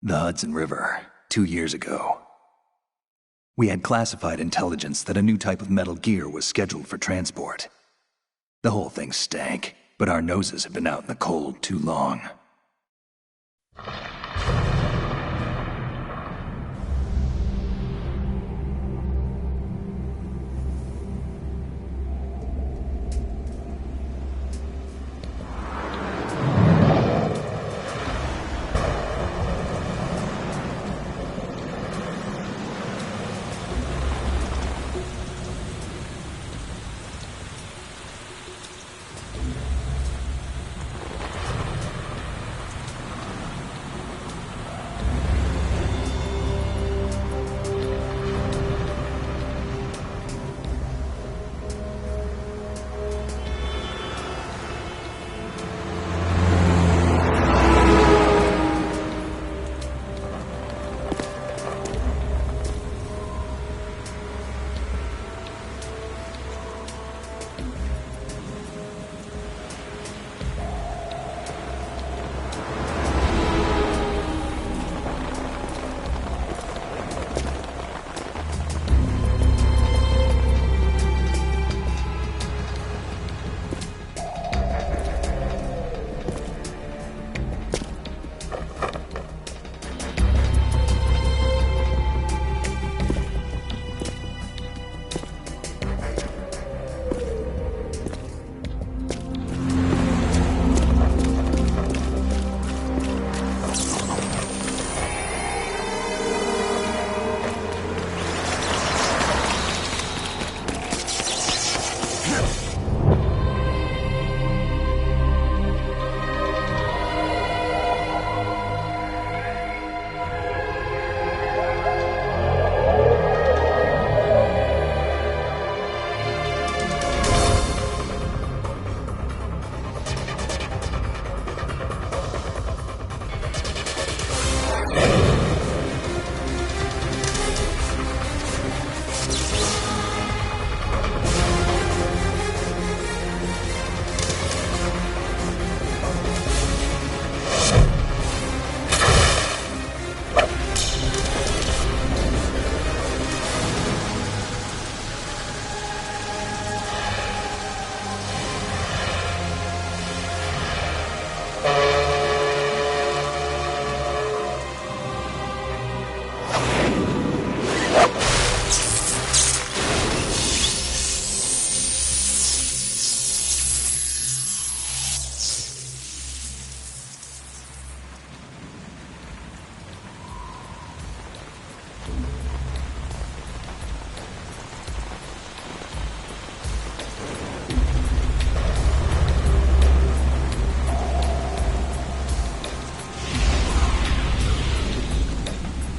The Hudson River, 2 years ago. We had classified intelligence that a new type of metal gear was scheduled for transport. The whole thing stank, but our noses had been out in the cold too long.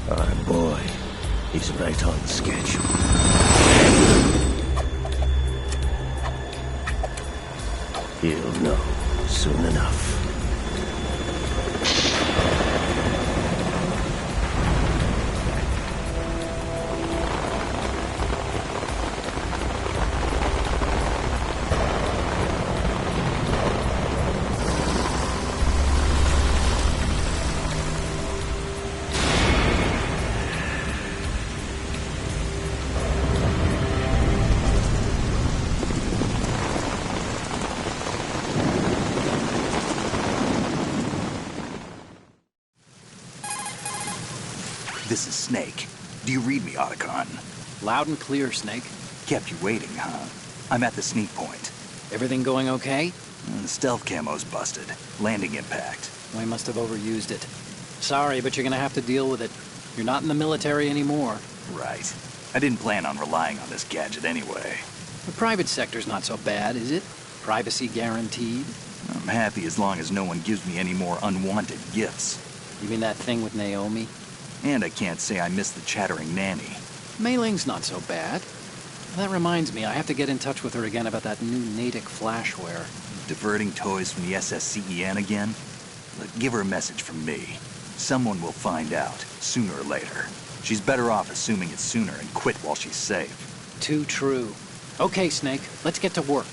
Our boy, he's right on schedule. He'll know soon enough. This is Snake. Do you read me, Otacon? Loud and clear, Snake. Kept you waiting, huh? I'm at the sneak point. Everything going okay? The stealth camo's busted. Landing impact. We must have overused it. Sorry, but you're gonna have to deal with it. You're not in the military anymore. Right. I didn't plan on relying on this gadget anyway. The private sector's not so bad, is it? Privacy guaranteed? I'm happy as long as no one gives me any more unwanted gifts. You mean that thing with Naomi? And I can't say I miss the chattering nanny. Mei Ling's not so bad. That reminds me, I have to get in touch with her again about that new Natick flashware. Diverting toys from the SSCEN again? Look, give her a message from me. Someone will find out, sooner or later. She's better off assuming it's sooner and quit while she's safe. Too true. Okay, Snake, let's get to work.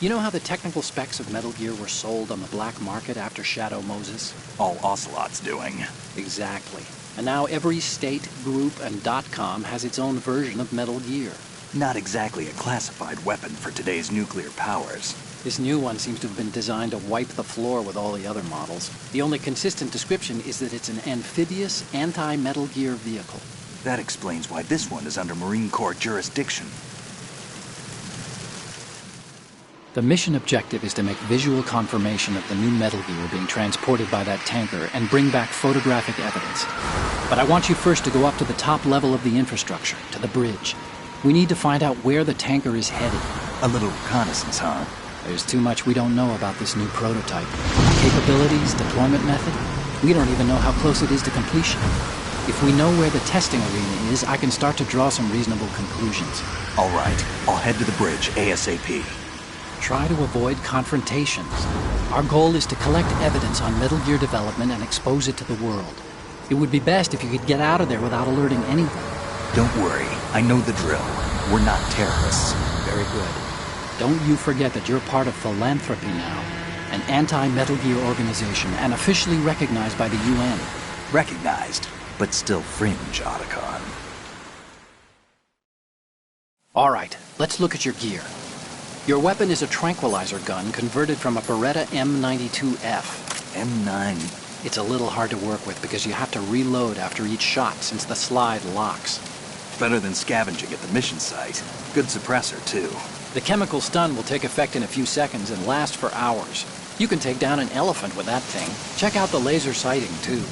You know how the technical specs of Metal Gear were sold on the black market after Shadow Moses? All Ocelot's doing. Exactly. And now every state, group, and .com has its own version of Metal Gear. Not exactly a classified weapon for today's nuclear powers. This new one seems to have been designed to wipe the floor with all the other models. The only consistent description is that it's an amphibious, anti-Metal Gear vehicle. That explains why this one is under Marine Corps jurisdiction. The mission objective is to make visual confirmation of the new Metal Gear being transported by that tanker and bring back photographic evidence. But I want you first to go up to the top level of the infrastructure, to the bridge. We need to find out where the tanker is headed. A little reconnaissance, huh? There's too much we don't know about this new prototype. Capabilities, deployment method. We don't even know how close it is to completion. If we know where the testing arena is, I can start to draw some reasonable conclusions. All right, I'll head to the bridge ASAP. Try to avoid confrontations. Our goal is to collect evidence on Metal Gear development and expose it to the world. It would be best if you could get out of there without alerting anyone. Don't worry, I know the drill. We're not terrorists. Very good. Don't you forget that you're part of Philanthropy now, an anti-Metal Gear organization and officially recognized by the UN. Recognized, but still fringe, Otacon. All right, let's look at your gear. Your weapon is a tranquilizer gun converted from a Beretta M92F. M9. It's a little hard to work with because you have to reload after each shot since the slide locks. Better than scavenging at the mission site. Good suppressor, too. The chemical stun will take effect in a few seconds and last for hours. You can take down an elephant with that thing. Check out the laser sighting, too.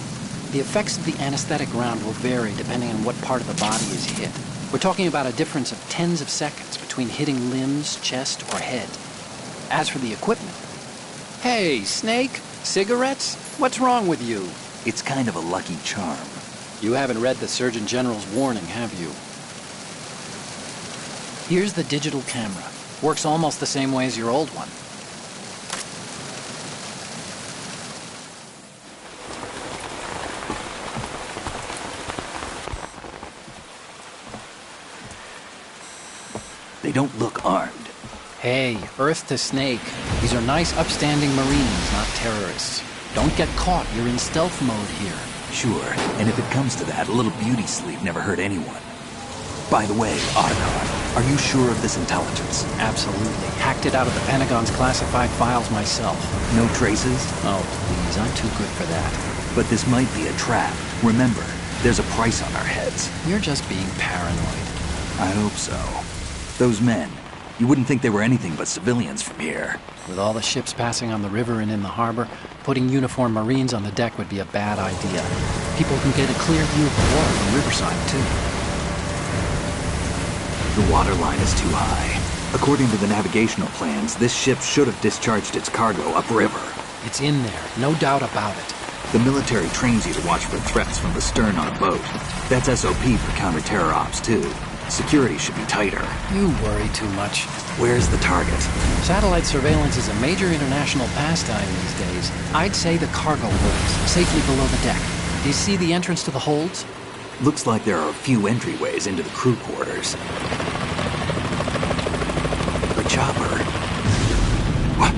The effects of the anesthetic round will vary depending on what part of the body is hit. We're talking about a difference of tens of seconds between hitting limbs, chest, or head. As for the equipment... Hey, Snake? Cigarettes? What's wrong with you? It's kind of a lucky charm. You haven't read the Surgeon General's warning, have you? Here's the digital camera. Works almost the same way as your old one. They don't look armed. Hey, Earth to Snake. These are nice, upstanding Marines, not terrorists. Don't get caught. You're in stealth mode here. Sure, and if it comes to that, a little beauty sleep never hurt anyone. By the way, Otacon, are you sure of this intelligence? Absolutely. Hacked it out of the Pentagon's classified files myself. No traces? Oh, please, I'm too good for that. But this might be a trap. Remember, there's a price on our heads. You're just being paranoid. I hope so. Those men, you wouldn't think they were anything but civilians from here. With all the ships passing on the river and in the harbor, putting uniformed Marines on the deck would be a bad idea. People can get a clear view of the water from riverside, too. The water line is too high. According to the navigational plans, this ship should have discharged its cargo upriver. It's in there, no doubt about it. The military trains you to watch for threats from the stern on a boat. That's SOP for counter-terror ops, too. Security should be tighter. You worry too much. Where's the target? Satellite surveillance is a major international pastime these days. I'd say the cargo holds, safely below the deck. Do you see the entrance to the holds? Looks like there are a few entryways into the crew quarters. The chopper. What?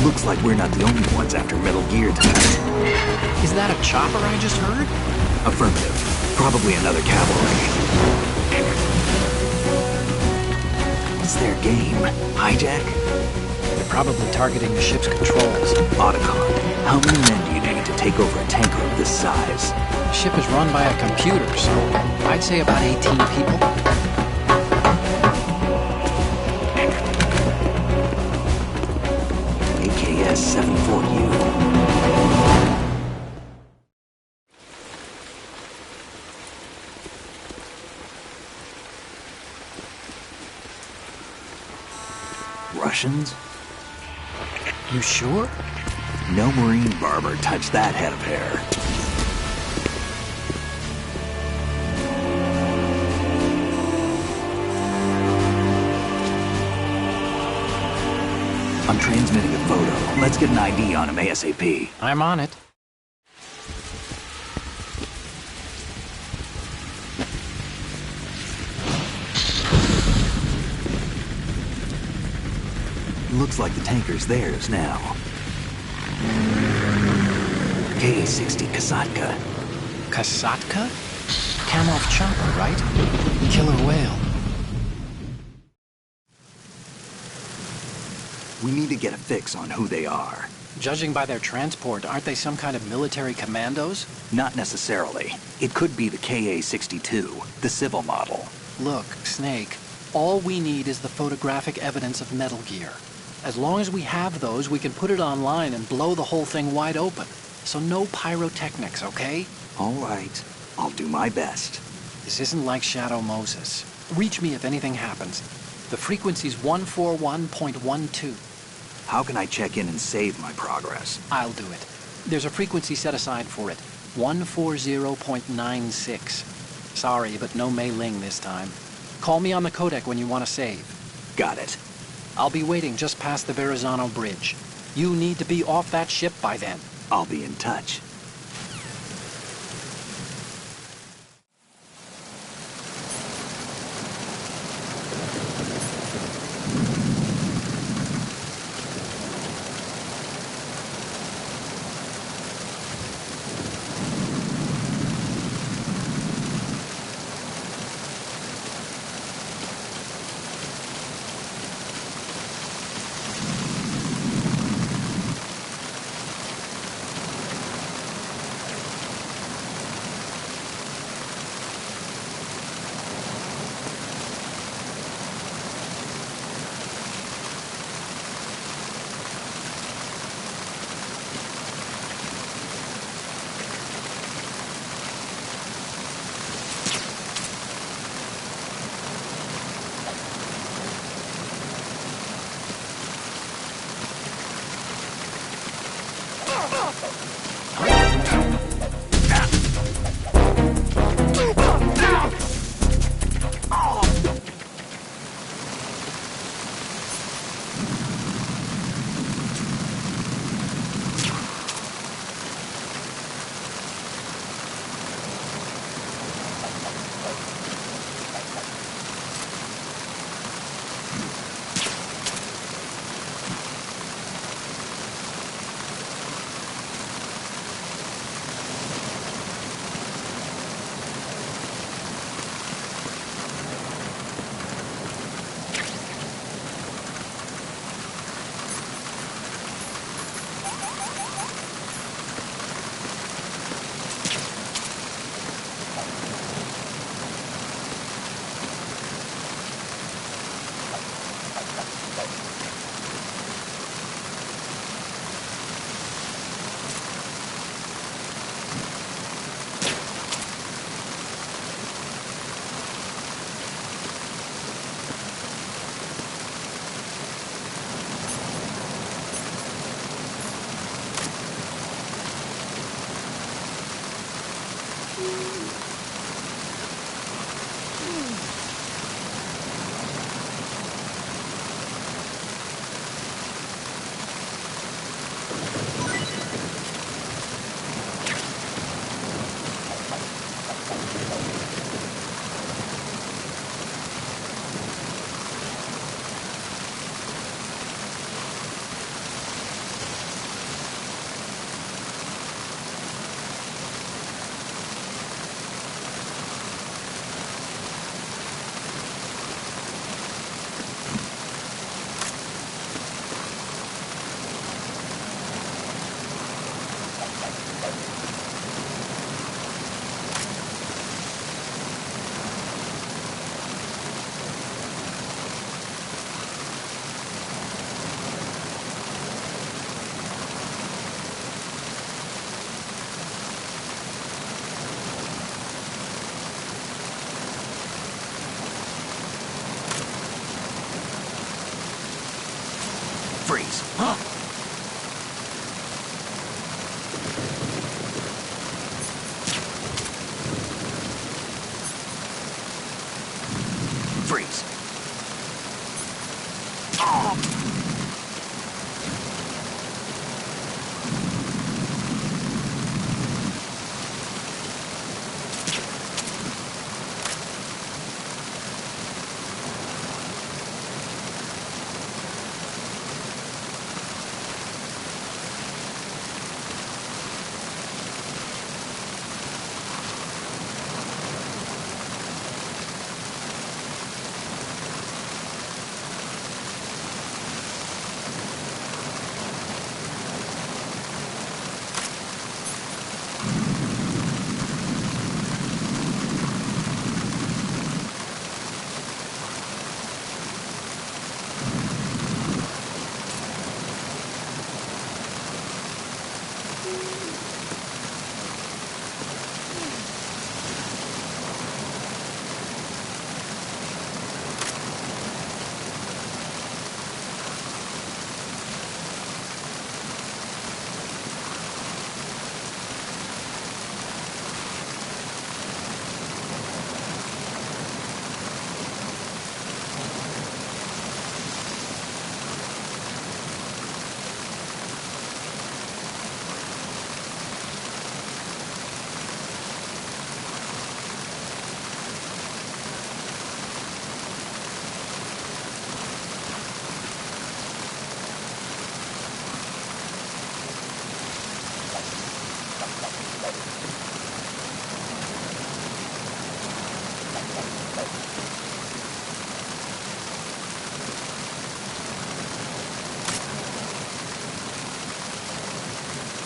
Looks like we're not the only ones after Metal Gear tonight. Is that a chopper I just heard? Affirmative. Probably another cavalry. What's their game? Hijack? They're probably targeting the ship's controls. Otacon, how many men do you need to take over a tanker of this size? The ship is run by a computer, so I'd say about 18 people. AKS 74U. Russians? You sure? No Marine barber touched that head of hair. I'm transmitting a photo. Let's get an ID on him ASAP. I'm on it. Looks like the tanker's theirs now. KA-60 Kasatka. Kasatka? Kamov chopper, right? Killer whale. We need to get a fix on who they are. Judging by their transport, aren't they some kind of military commandos? Not necessarily. It could be the KA-62, the civil model. Look, Snake, all we need is the photographic evidence of Metal Gear. As long as we have those, we can put it online and blow the whole thing wide open. So no pyrotechnics, okay? All right. I'll do my best. This isn't like Shadow Moses. Reach me if anything happens. The frequency's 141.12. How can I check in and save my progress? I'll do it. There's a frequency set aside for it. 140.96. Sorry, but no Mei Ling this time. Call me on the codec when you want to save. Got it. I'll be waiting just past the Verrazano Bridge. You need to be off that ship by then. I'll be in touch. Freeze. Huh? Freeze. Oh.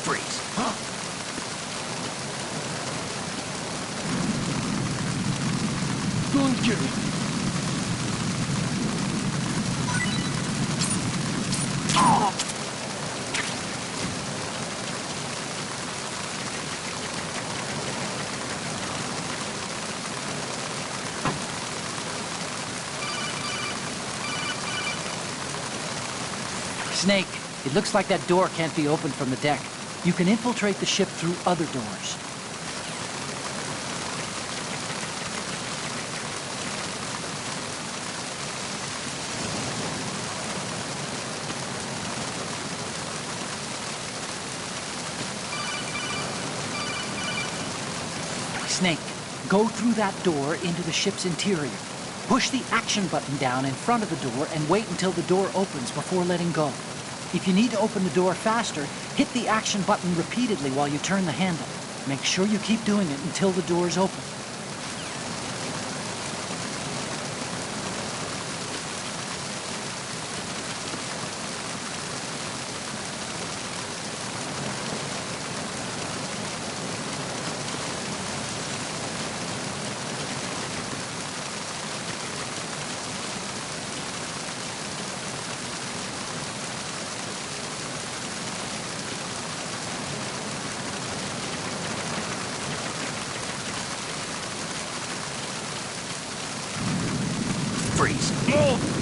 Freeze. Don't kill me. Snake, it looks like that door can't be opened from the deck. You can infiltrate the ship through other doors. Snake, go through that door into the ship's interior. Push the action button down in front of the door and wait until the door opens before letting go. If you need to open the door faster, hit the action button repeatedly while you turn the handle. Make sure you keep doing it until the door is open. Freeze. Move!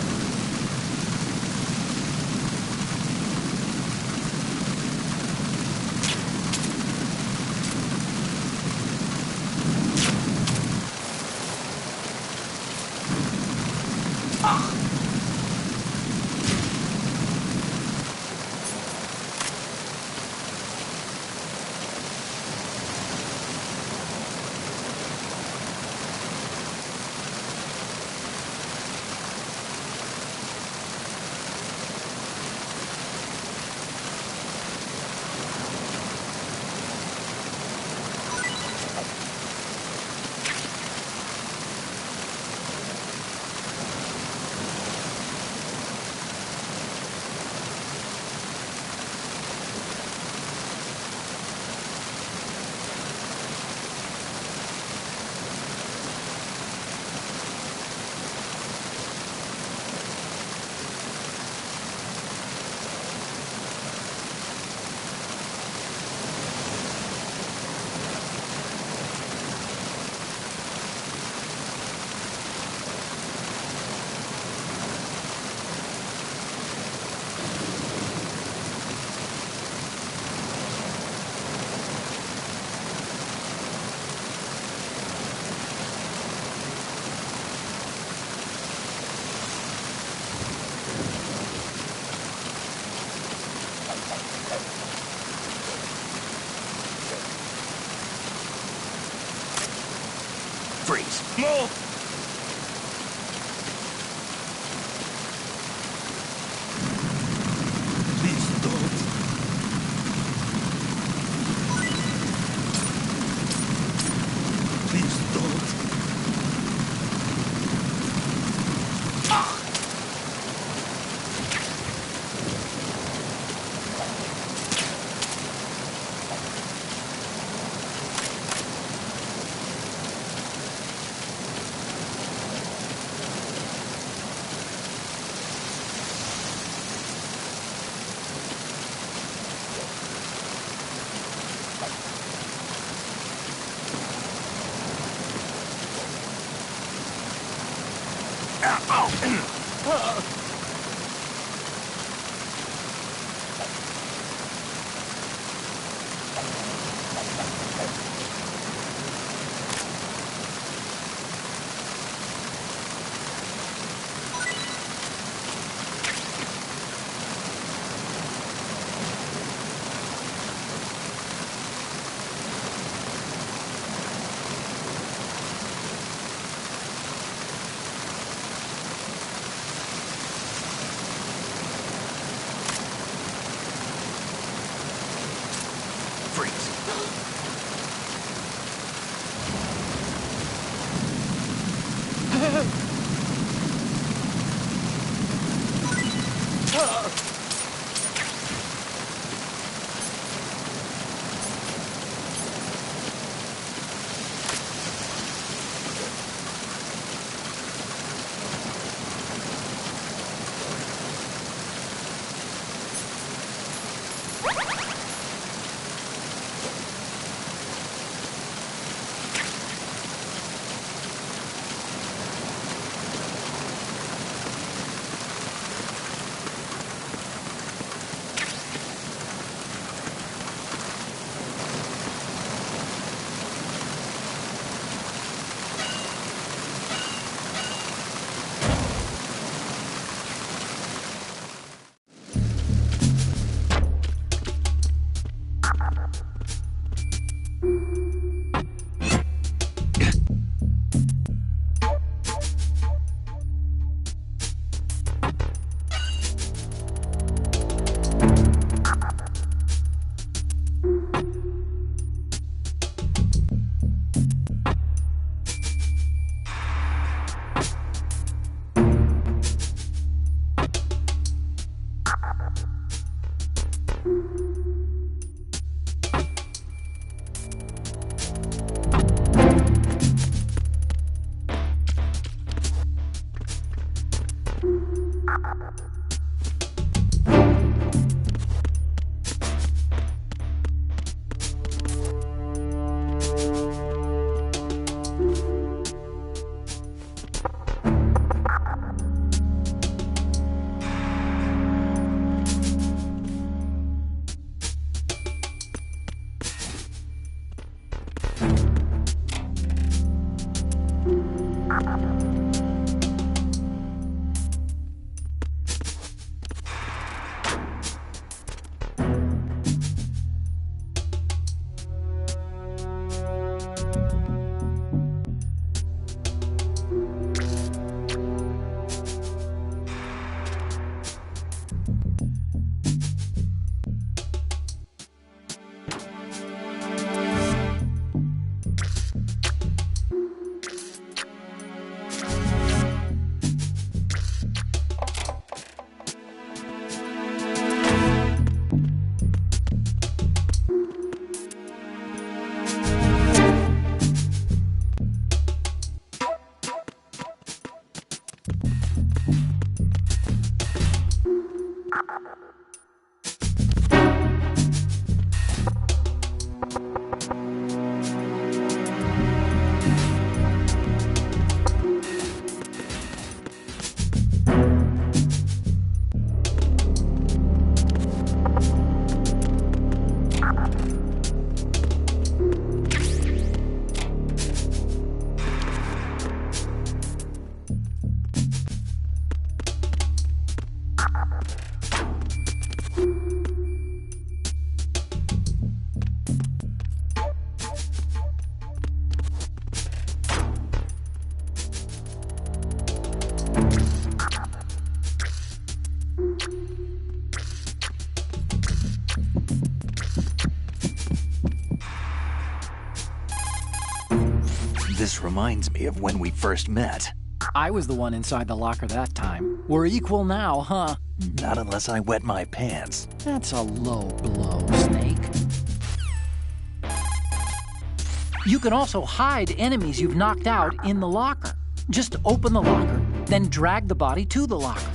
Freeze. Move! Please don't. Please don't. This reminds me of when we first met. I was the one inside the locker that time. We're equal now, huh? Not unless I wet my pants. That's a low blow, Snake. You can also hide enemies you've knocked out in the locker. Just open the locker, then drag the body to the locker.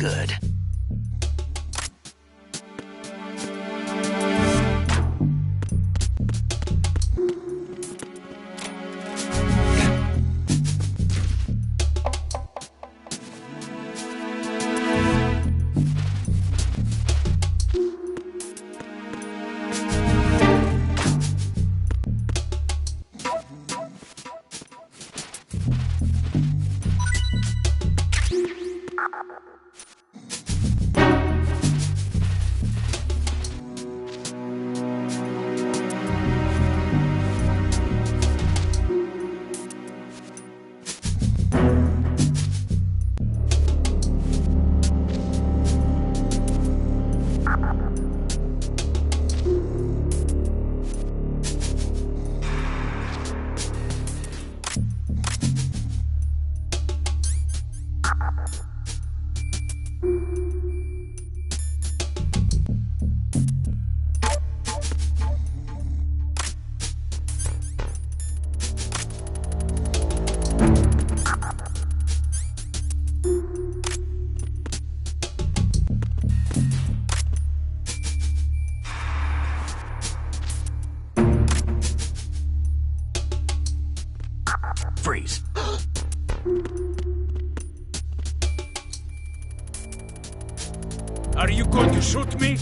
Good. Freeze. Are you going to shoot me?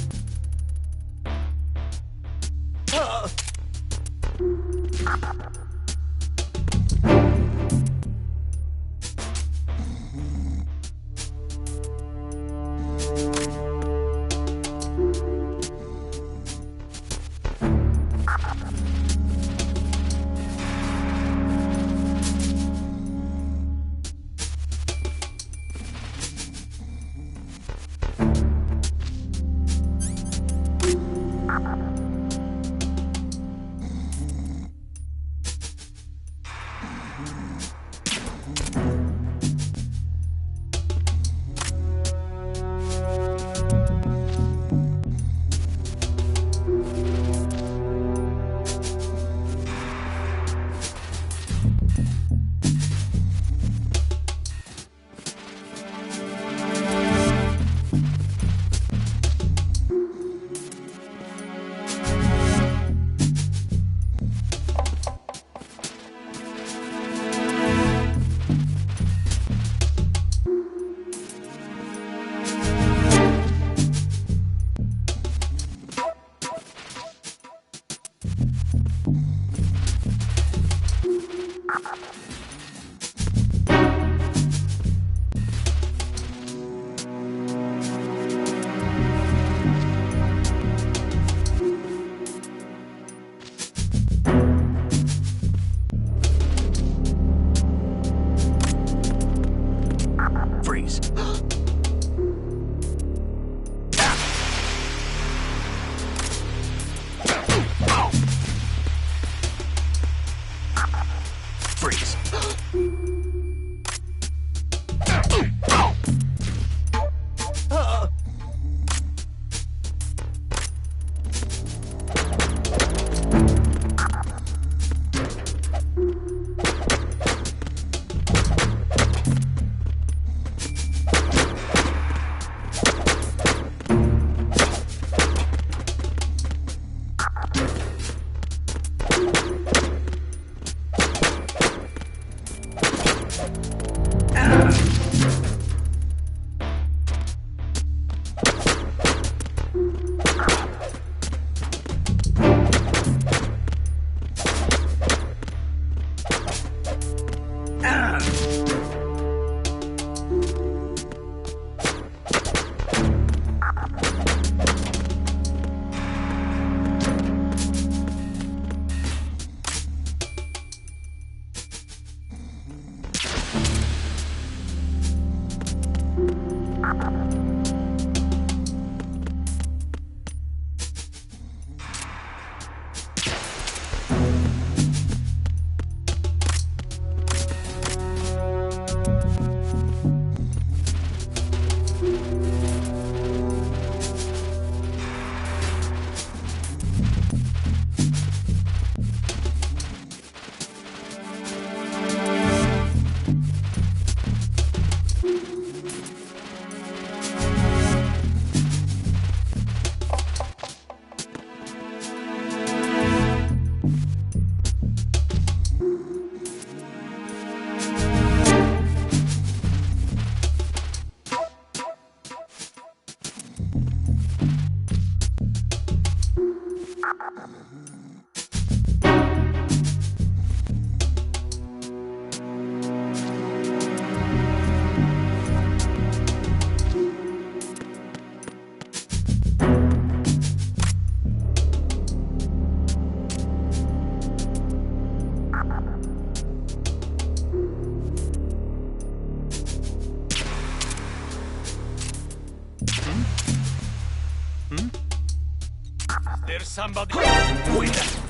There's somebody. Who is that?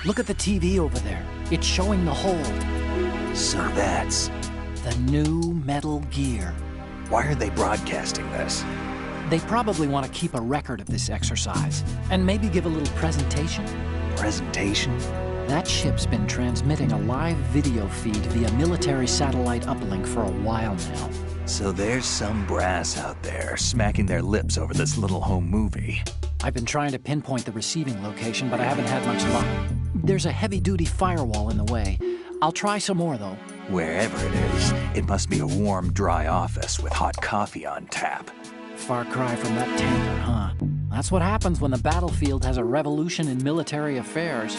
Look at the TV over there. It's showing the hold. So that's... The new Metal Gear. Why are they broadcasting this? They probably want to keep a record of this exercise, and maybe give a little presentation. Presentation? That ship's been transmitting a live video feed via military satellite uplink for a while now. So there's some brass out there smacking their lips over this little home movie. I've been trying to pinpoint the receiving location, but I haven't had much luck. There's a heavy-duty firewall in the way. I'll try some more, though. Wherever it is, it must be a warm, dry office with hot coffee on tap. Far cry from that tanker, huh? That's what happens when the battlefield has a revolution in military affairs.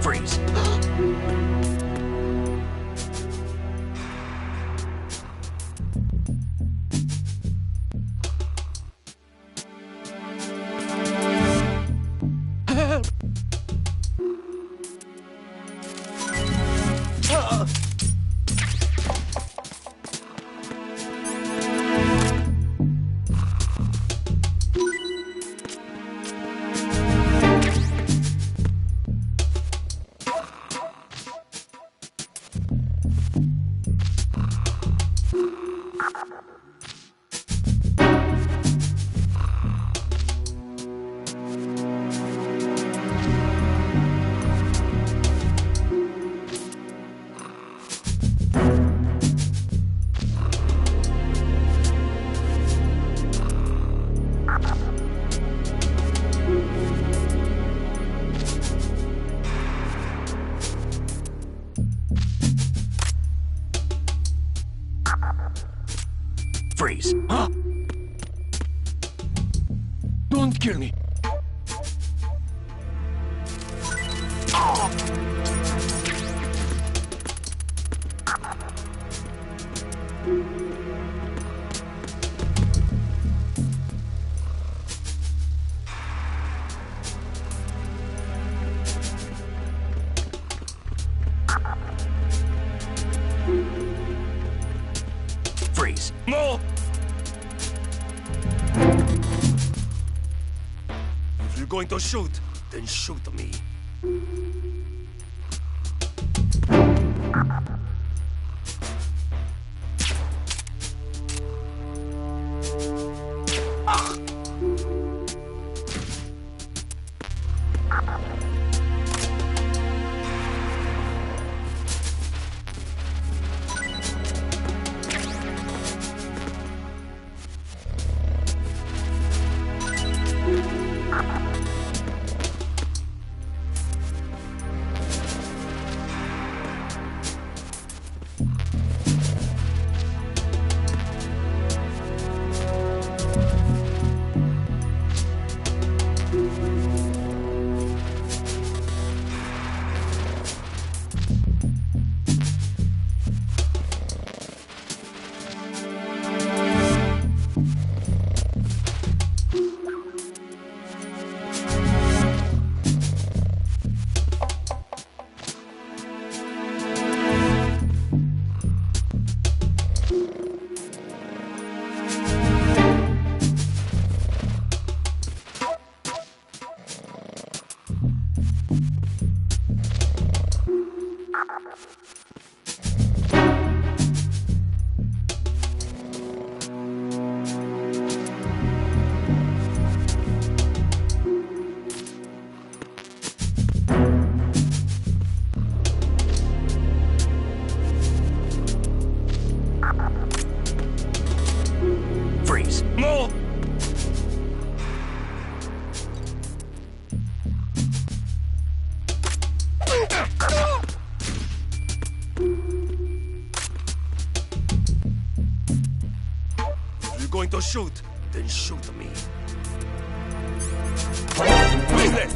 Freeze. Freeze. Huh? Don't kill me. Freeze. No! If you're going to shoot, then shoot me. Freeze. No! If you're going to shoot, then shoot me. Freeze it!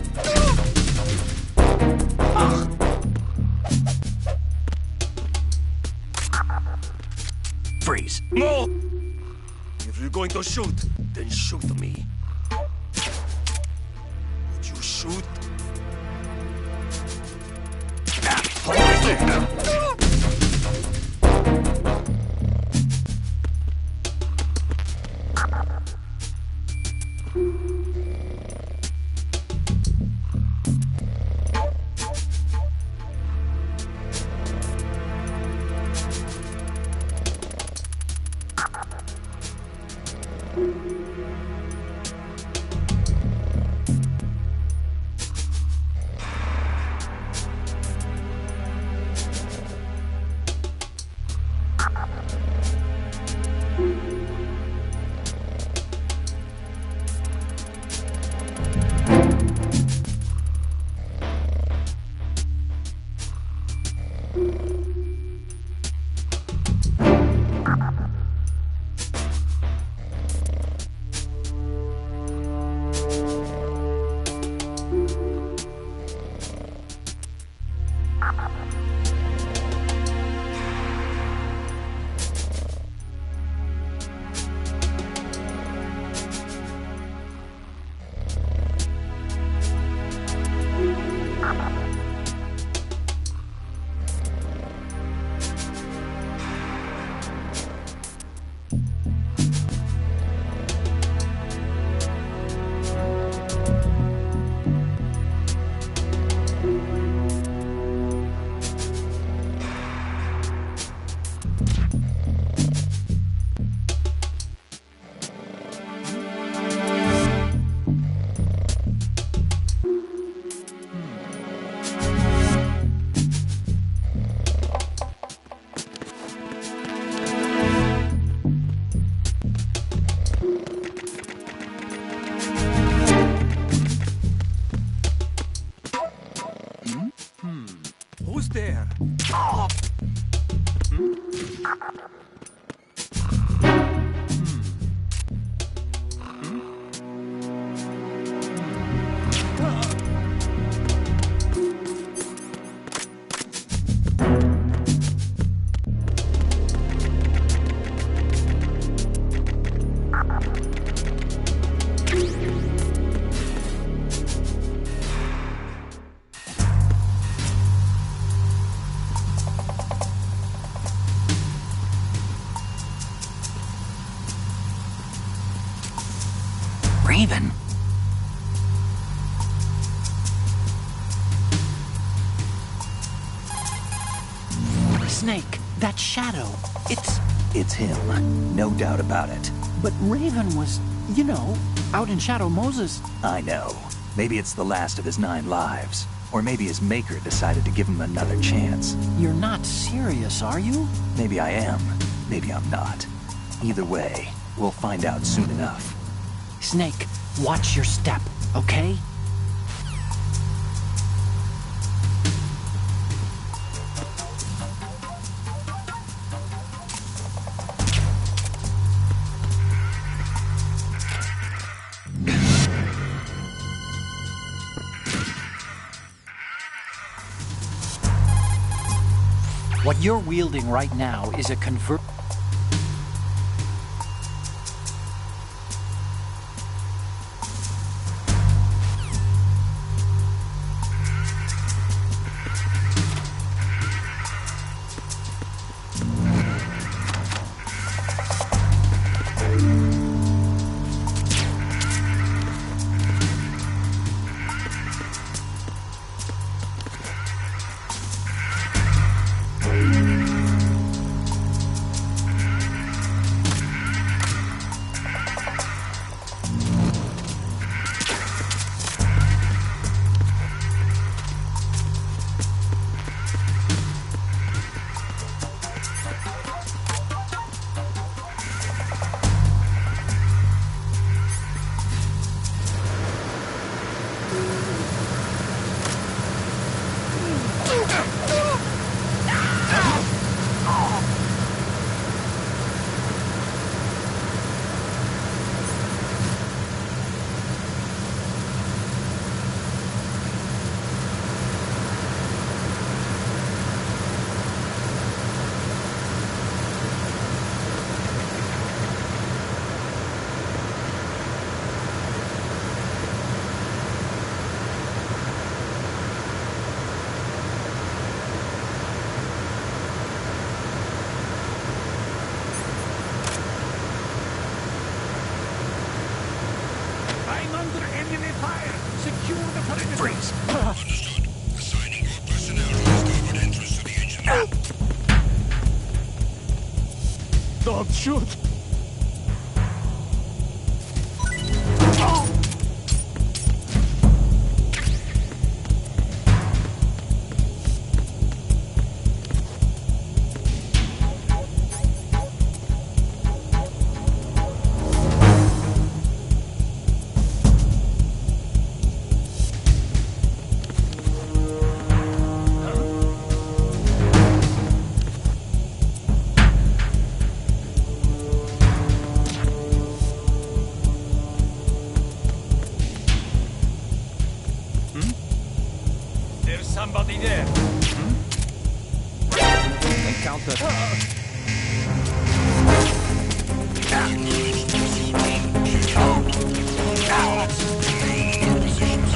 Freeze. No! If you're going to shoot, then shoot me. Would you shoot? Freeze it! Who's there? Raven. Snake, that shadow. It's him, no doubt about it. But Raven was, out in Shadow Moses. I know. Maybe it's the last of his 9 lives. Or maybe his maker decided to give him another chance. You're not serious, are you? Maybe I am. Maybe I'm not. Either way, we'll find out soon enough. Snake, watch your step, okay? What you're wielding right now is a convert... under enemy fire. Secure the perimeter. Freeze. Understood. Assigning all personnel to the starboard entrance to the engine room. Don't shoot. There's somebody there. Encounter. Acknowledged. Pursuit team. Check out. Pilots, remain in positions.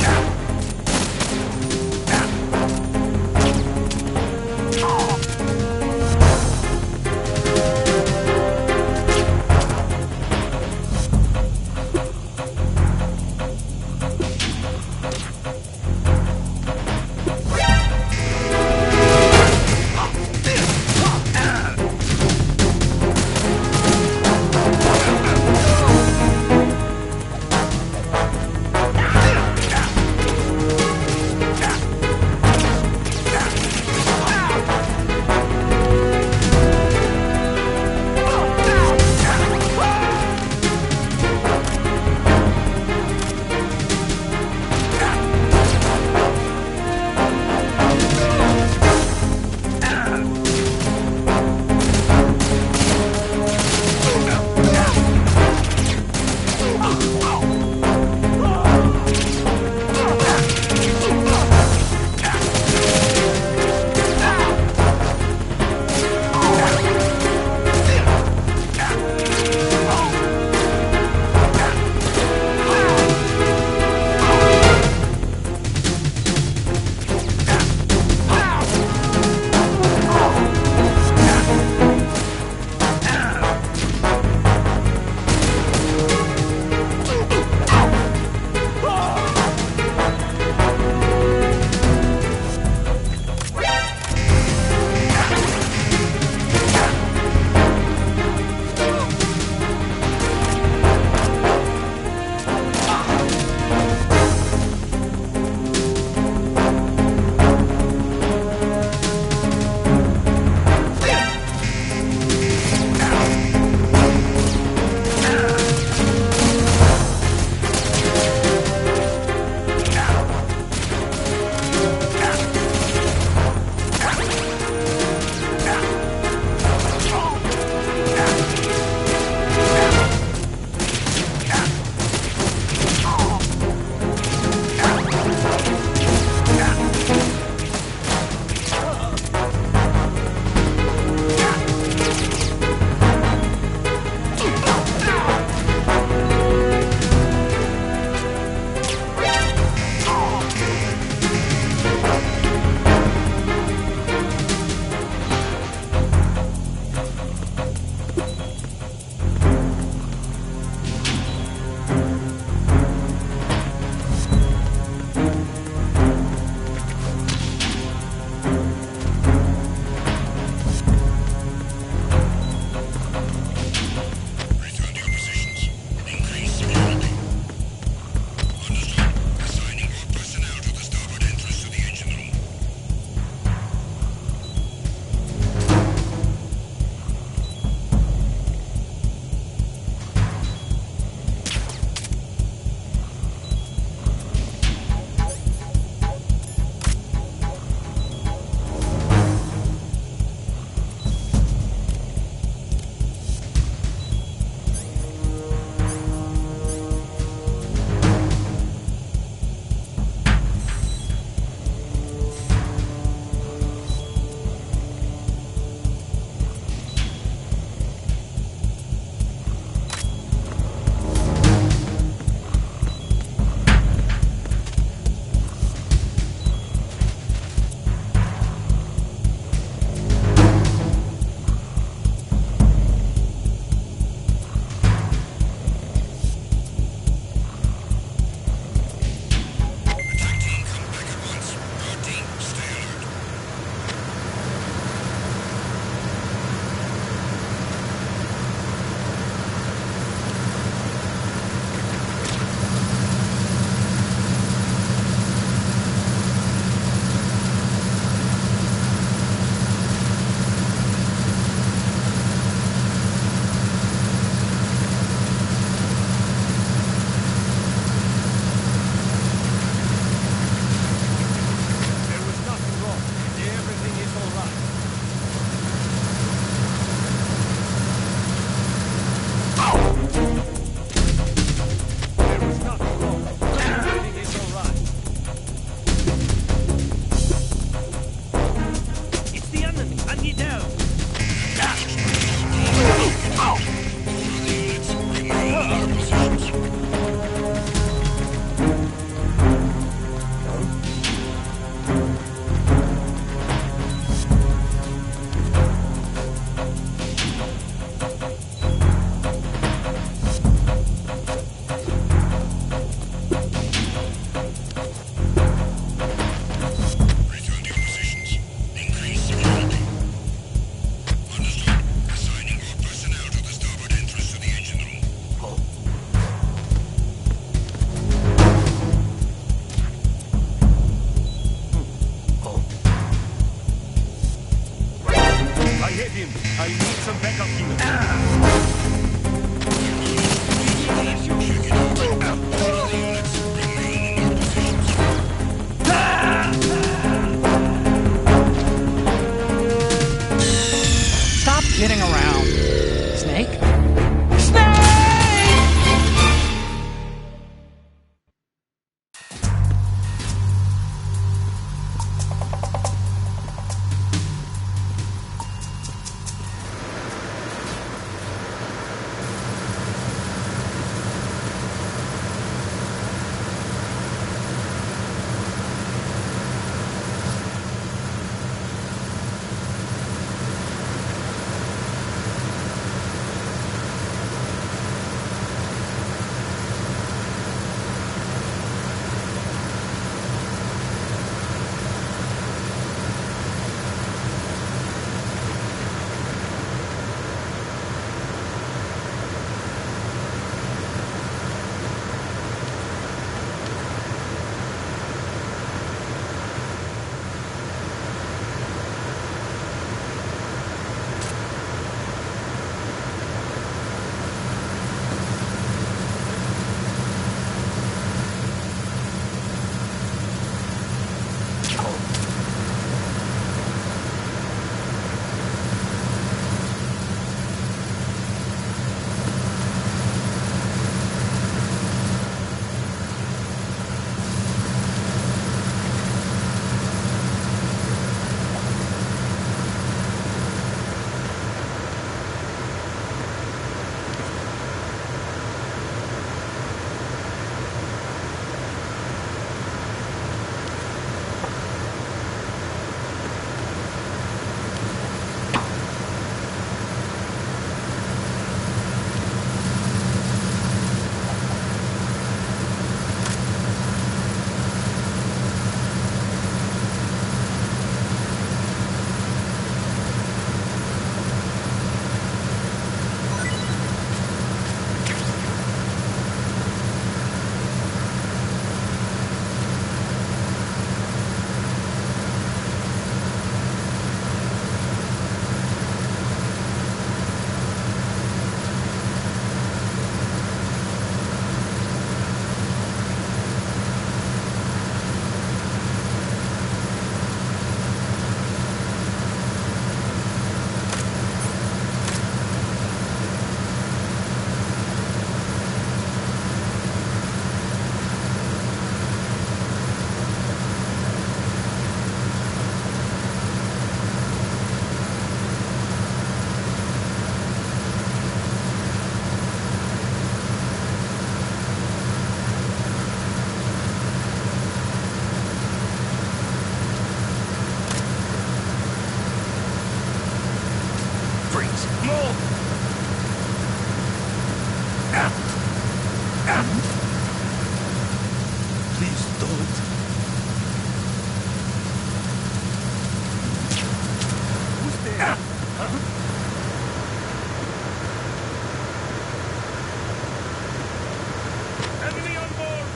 Enemy on board!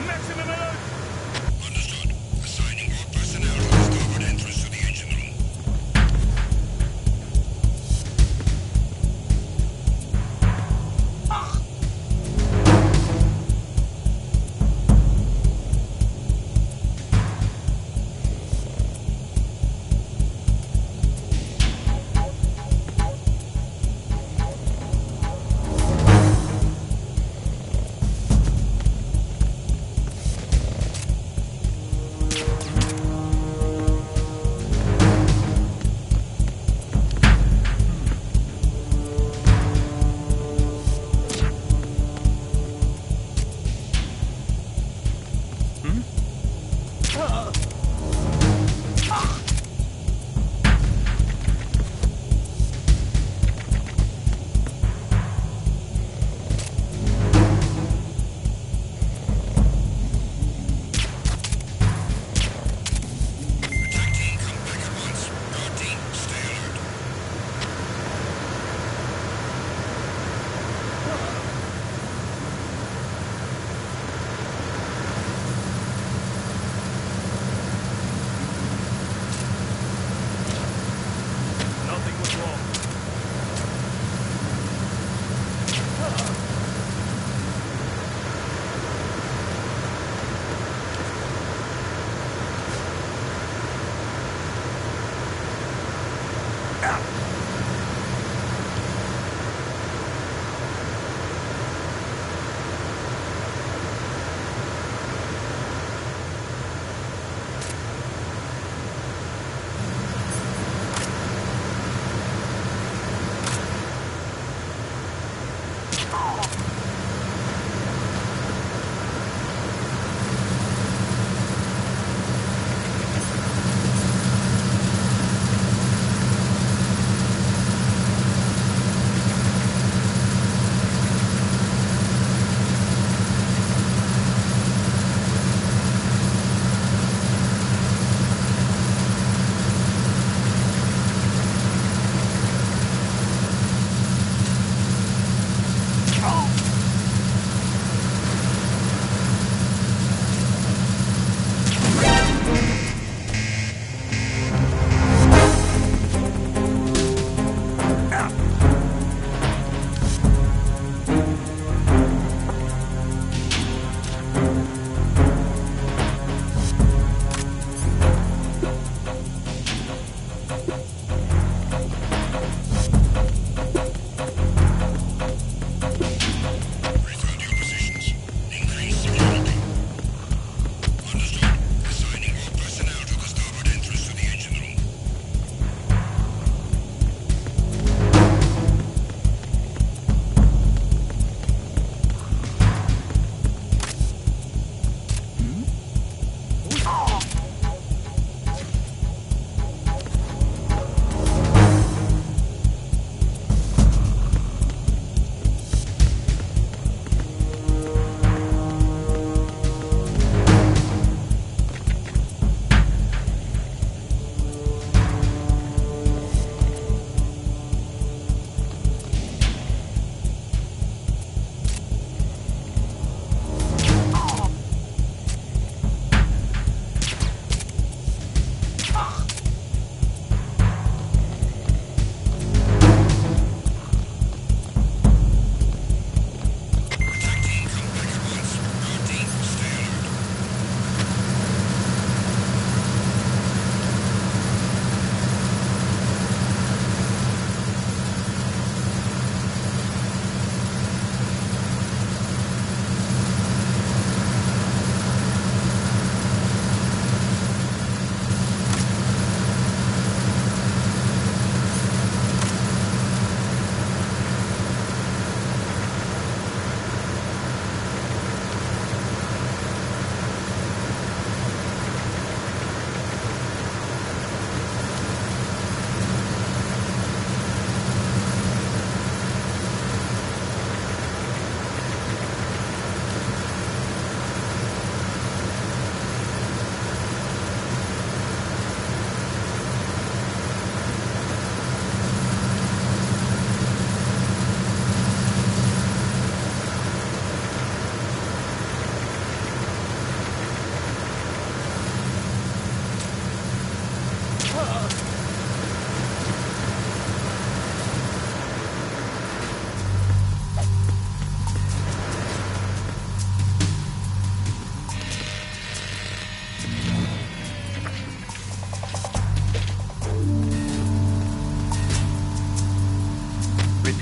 Maximum alert! Understood. Assigning all personnel to the starboard entrance to the engine room.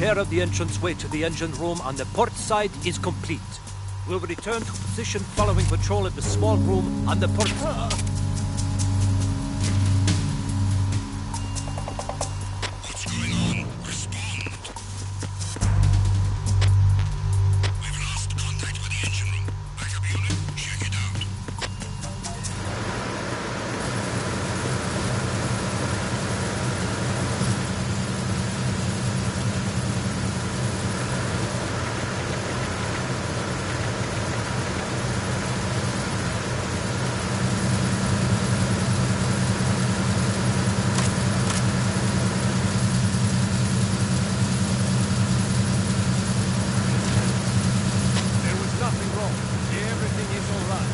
repair of the entranceway to the engine room on the port side is complete. We'll return to position following patrol of the small room on the port. What's going on? Respond. We've lost contact with the engine room. Backup unit, check it out. There was nothing wrong. Everything is all right.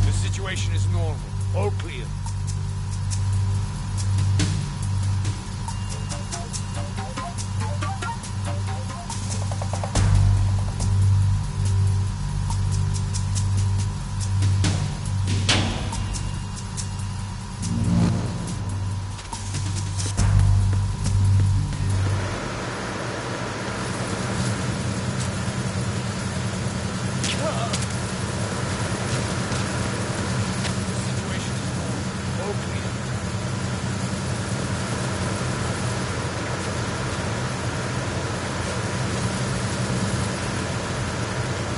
The situation is normal. All clear. The situation is normal. All clear.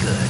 Good.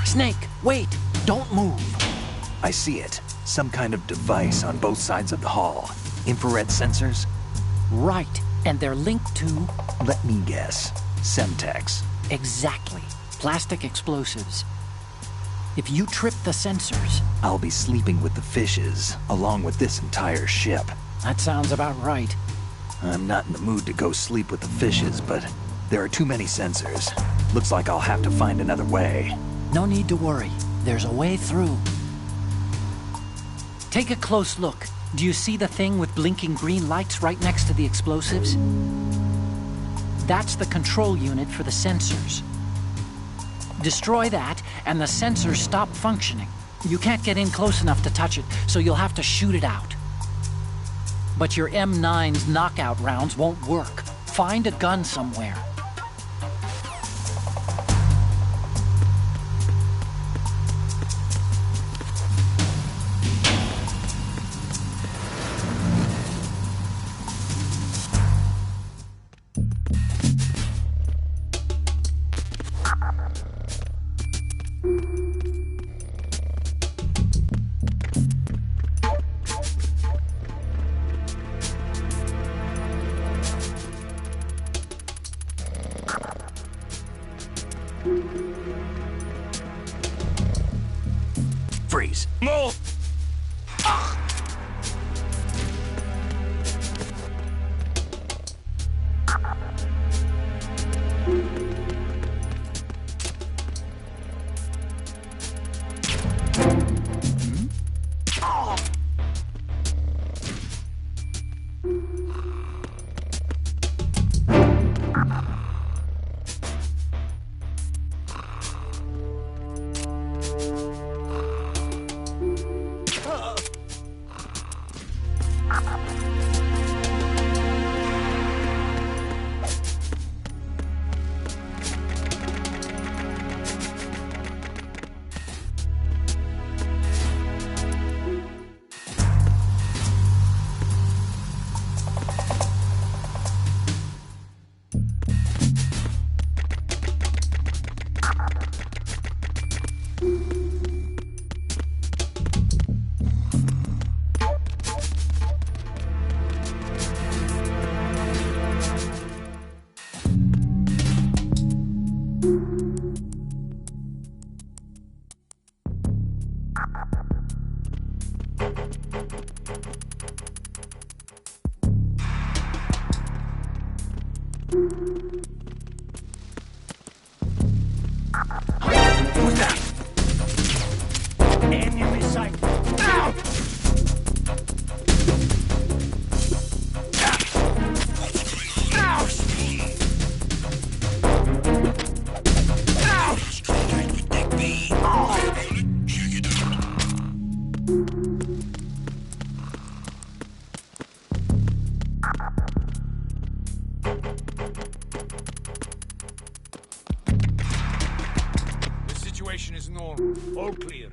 Snake, wait! Don't move! I see it. Some kind of device on both sides of the hall. Infrared sensors? Right, and they're linked to... Let me guess. Semtex. Exactly. Plastic explosives. If you trip the sensors... I'll be sleeping with the fishes, along with this entire ship. That sounds about right. I'm not in the mood to go sleep with the fishes, but there are too many sensors. Looks like I'll have to find another way. No need to worry. There's a way through. Take a close look. Do you see the thing with blinking green lights right next to the explosives? That's the control unit for the sensors. Destroy that, and the sensors stop functioning. You can't get in close enough to touch it, so you'll have to shoot it out. But your M9's knockout rounds won't work. Find a gun somewhere. Freeze. No! Who's that? Enemy sight. Ow! Situation is normal. All clear.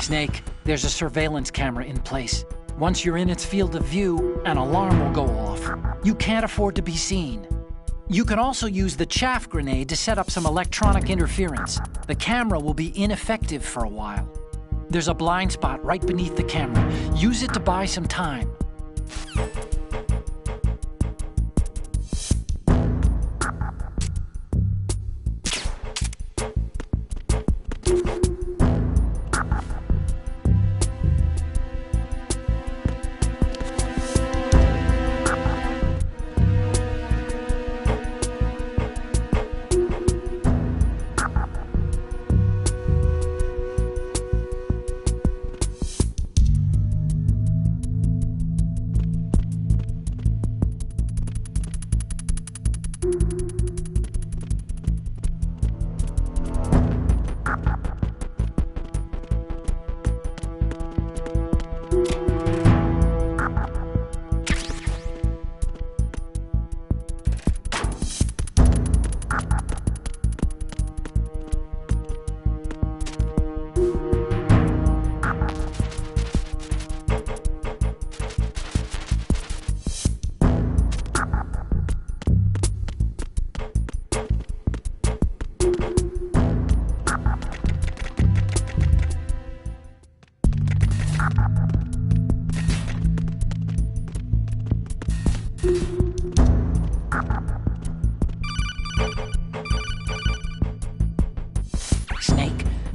Snake, there's a surveillance camera in place. Once you're in its field of view, an alarm will go off. You can't afford to be seen. You can also use the chaff grenade to set up some electronic interference. The camera will be ineffective for a while. There's a blind spot right beneath the camera. Use it to buy some time.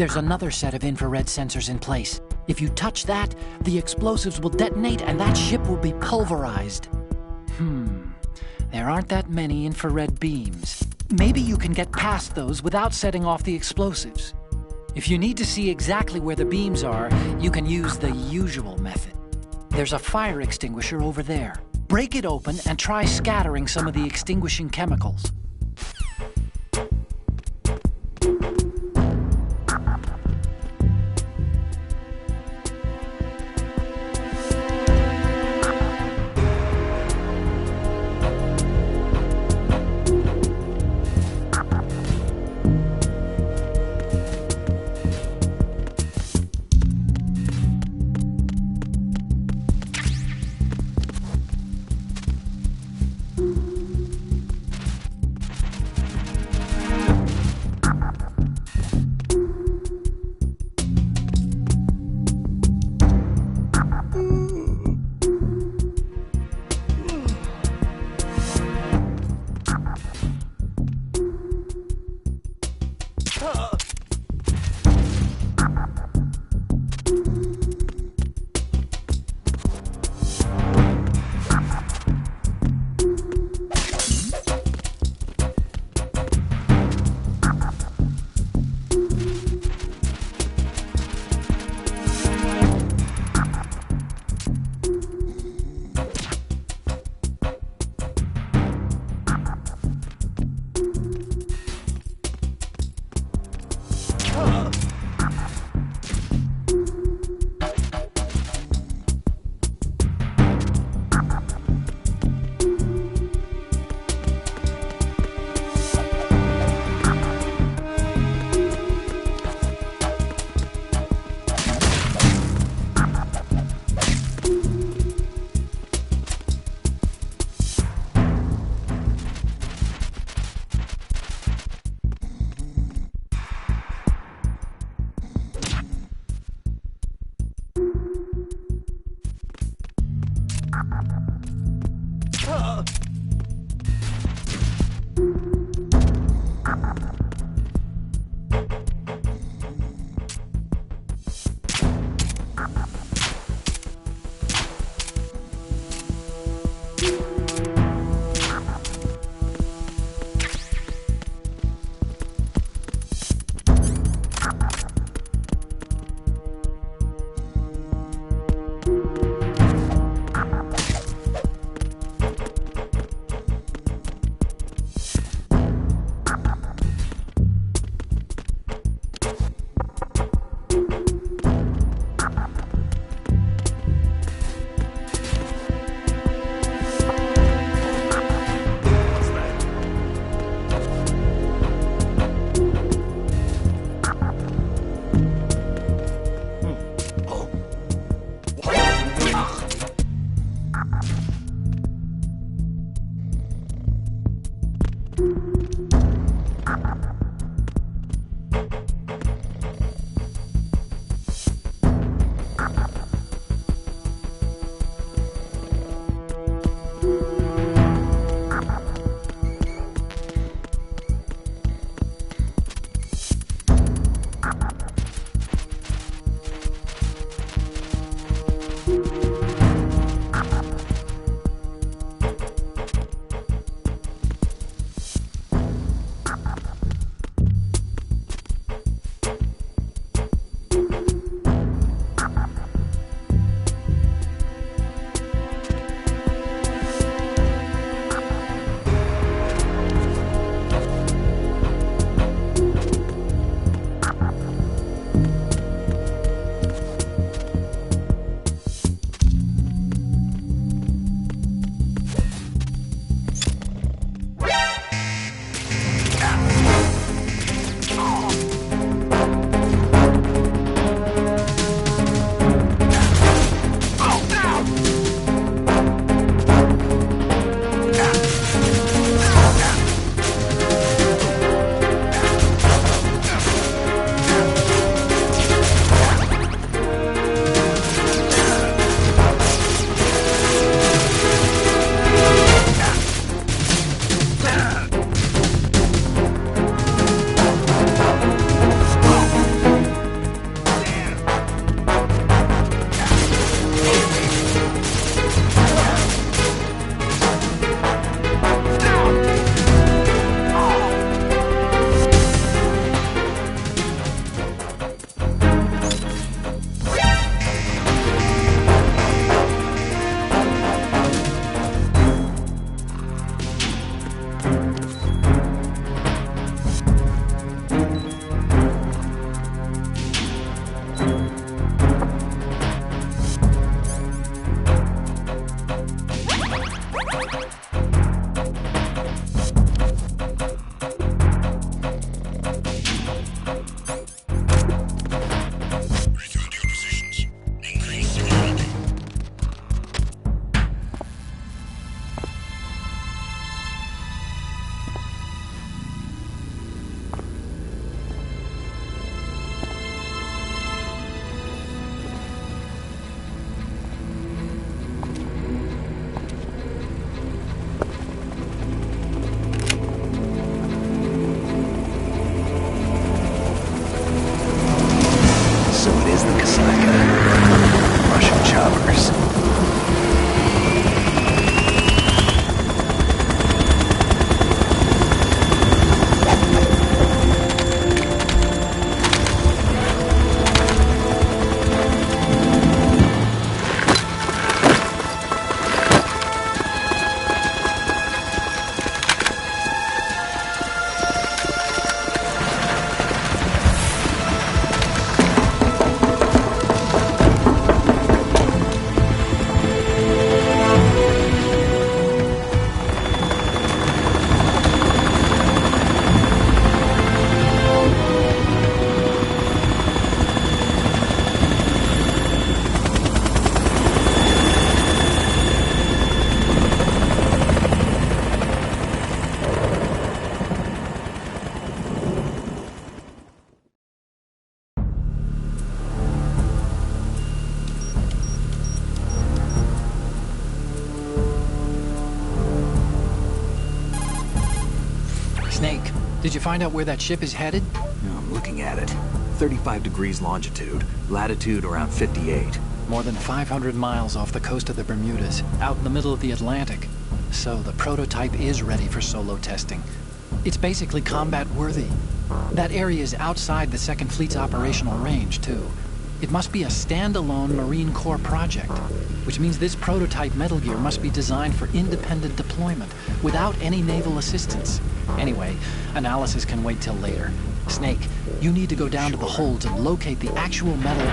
There's another set of infrared sensors in place. If you touch that, the explosives will detonate and that ship will be pulverized. There aren't that many infrared beams. Maybe you can get past those without setting off the explosives. If you need to see exactly where the beams are, you can use the usual method. There's a fire extinguisher over there. Break it open and try scattering some of the extinguishing chemicals. Return to your positions. Increase security. So it is the Kasaka. Russian choppers. Snake, did you find out where that ship is headed? I'm looking at it. 35 degrees longitude, latitude around 58. More than 500 miles off the coast of the Bermudas, out in the middle of the Atlantic. So the prototype is ready for solo testing. It's basically combat-worthy. That area is outside the Second Fleet's operational range, too. It must be a standalone Marine Corps project, which means this prototype Metal Gear must be designed for independent deployment, without any naval assistance. Anyway, analysis can wait till later. Snake, you need to go down to the holds and locate the actual metal...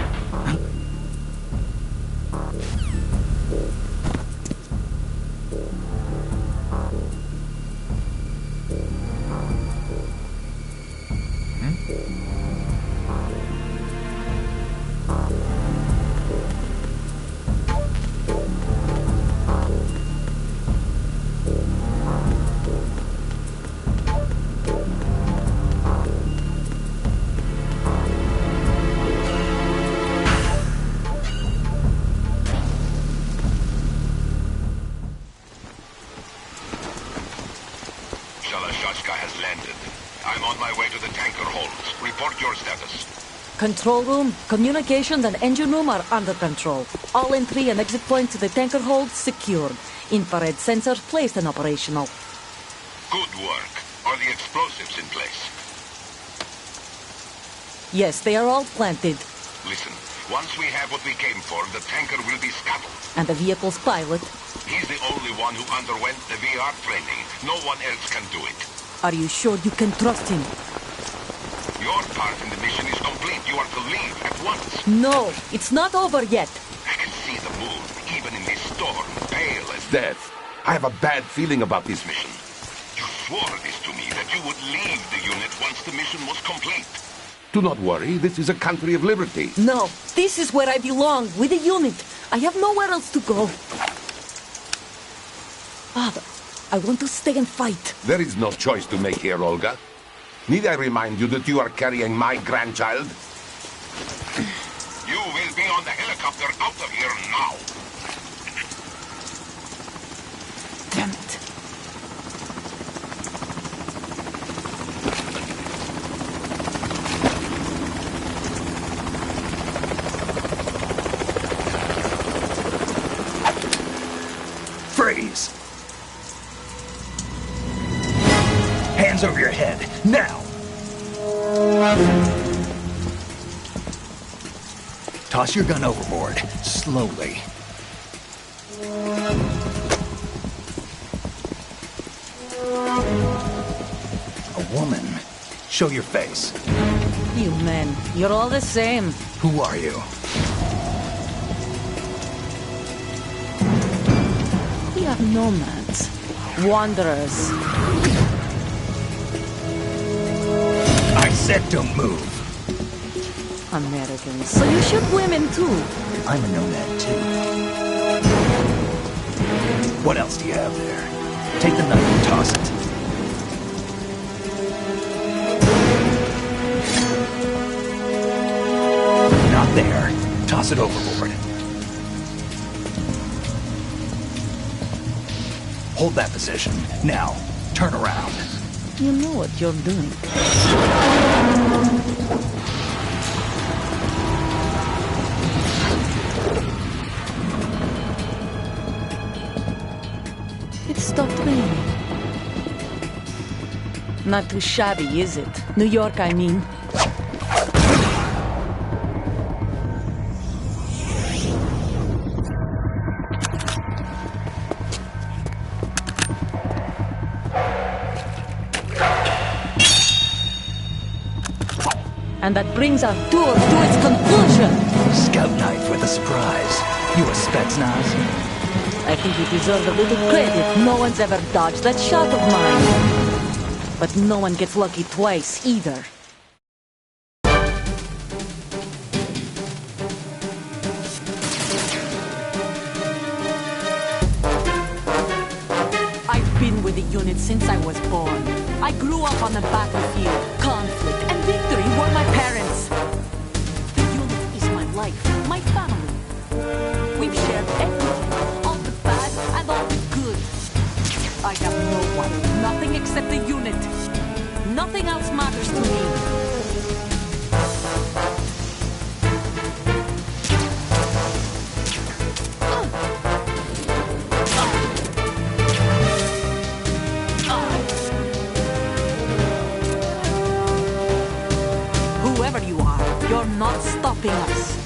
has landed. I'm on my way to the tanker holds. Report your status. Control room, communications and engine room are under control. All entry and exit points to the tanker holds secured. Infrared sensors placed and operational. Good work. Are the explosives in place? Yes, they are all planted. Listen, once we have what we came for, the tanker will be scuttled. And the vehicle's pilot? He's the only one who underwent the VR training. No one else can do it. Are you sure you can trust him? Your part in the mission is complete. You are to leave at once. No, it's not over yet. I can see the moon, even in this storm, pale as death. I have a bad feeling about this mission. You swore this to me, that you would leave the unit once the mission was complete. Do not worry, this is a country of liberty. No, this is where I belong, with the unit. I have nowhere else to go. Father, I want to stay and fight. There is no choice to make here, Olga. Need I remind you that you are carrying my grandchild? You will be on the helicopter out of here now. Damn it. Freeze! Hands over your head, now! Toss your gun overboard, slowly. A woman. Show your face. You men, you're all the same. Who are you? We are nomads. Wanderers. I said don't move. Americans. So you shoot women too. I'm a nomad too. What else do you have there? Take the knife and toss it. Not there. Toss it overboard. Hold that position. Now, turn around. You know what you're doing. It stopped raining. Not too shabby, is it? New York, I mean. And that brings our tour to its conclusion. Scout knife with a surprise. You a Spetsnaz? I think you deserve a little credit. No one's ever dodged that shot of mine. But no one gets lucky twice, either. I've been with the unit since I was born. I grew up on the battlefield. Conflict and victory were my parents. The unit is my life, my family. We've shared everything, all the bad and all the good. I have no one, nothing except the unit. Nothing else matters to me. Whoever you are, you're not stopping us.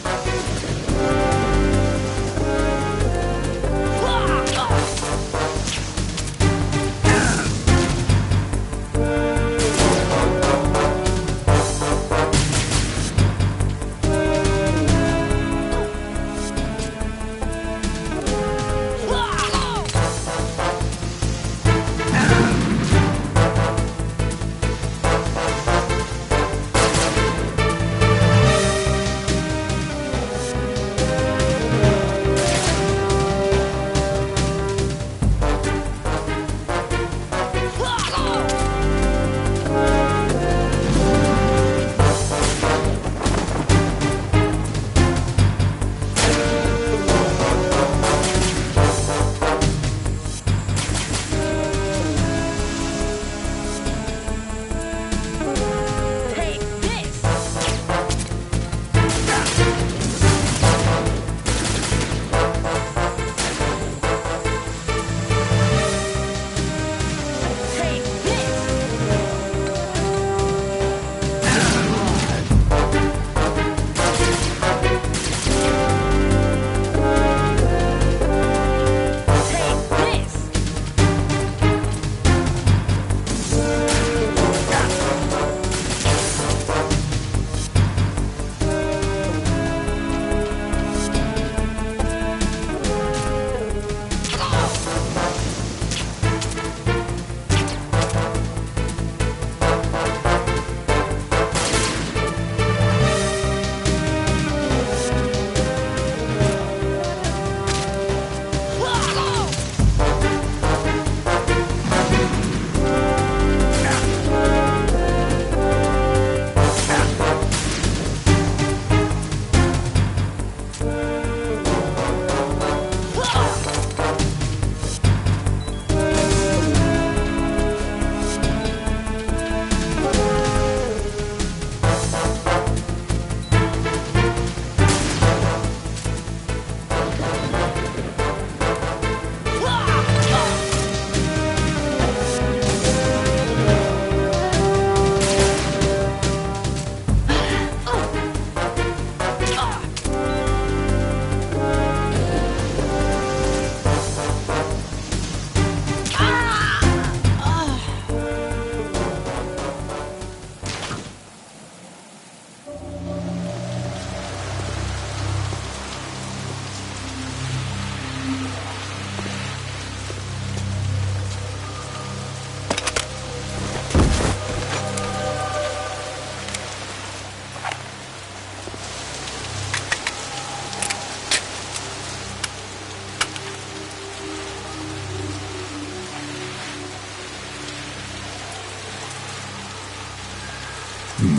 Cipher.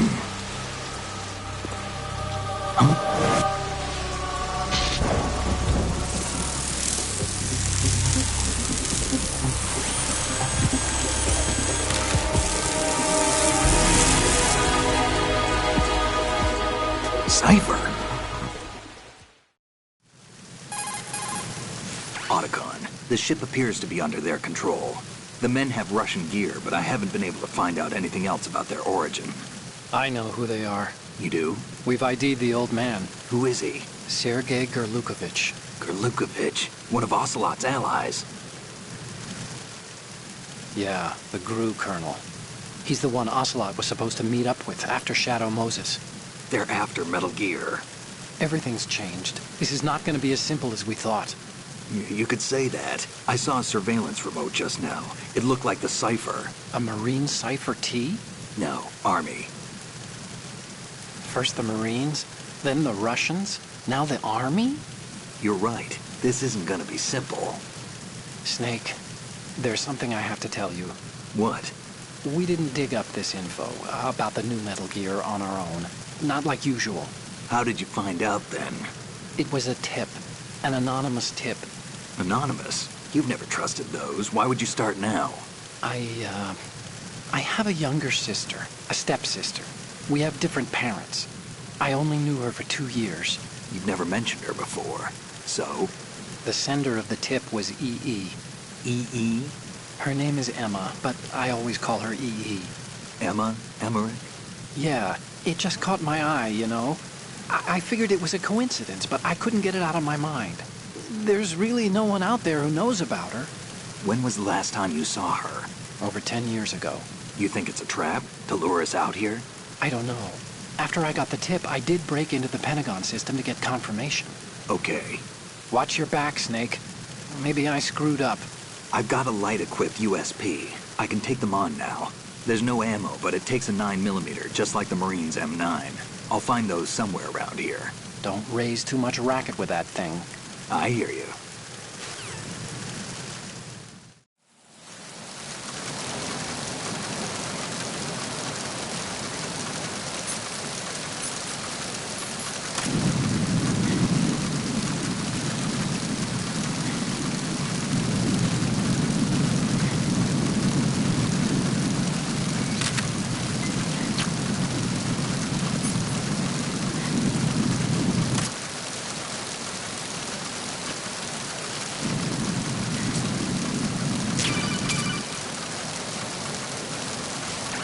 Otacon, the ship appears to be under their control. The men have Russian gear, but I haven't been able to find out anything else about their origin. I know who they are. You do? We've ID'd the old man, Who is he? Sergei Gerlukovich. Gerlukovich, one of Ocelot's allies. Yeah, the GRU colonel. He's the one Ocelot was supposed to meet up with after Shadow Moses. They're after Metal Gear. Everything's changed. This is not going to be as simple as we thought. You could say that. I saw a surveillance remote just now. It looked like the Cipher. A Marine Cipher T? No, Army. First the Marines, then the Russians, now the Army? You're right. This isn't gonna be simple. Snake, there's something I have to tell you. What? We didn't dig up this info about the new Metal Gear on our own. Not like usual. How did you find out then? It was a tip. An anonymous tip. Anonymous? You've never trusted those. Why would you start now? I have a younger sister, a stepsister. We have different parents. I only knew her for 2 years. You've never mentioned her before. So? The sender of the tip was EE. EE? Her name is Emma, but I always call her EE. Emma? Emmerich? Yeah, it just caught my eye, you know? I figured it was a coincidence, but I couldn't get it out of my mind. There's really no one out there who knows about her. When was the last time you saw her? Over 10 years ago. You think it's a trap? To lure us out here? I don't know. After I got the tip, I did break into the Pentagon system to get confirmation. Okay. Watch your back, Snake. Maybe I screwed up. I've got a light-equipped USP. I can take them on now. There's no ammo, but it takes a 9mm, just like the Marines' M9. I'll find those somewhere around here. Don't raise too much racket with that thing. I hear you.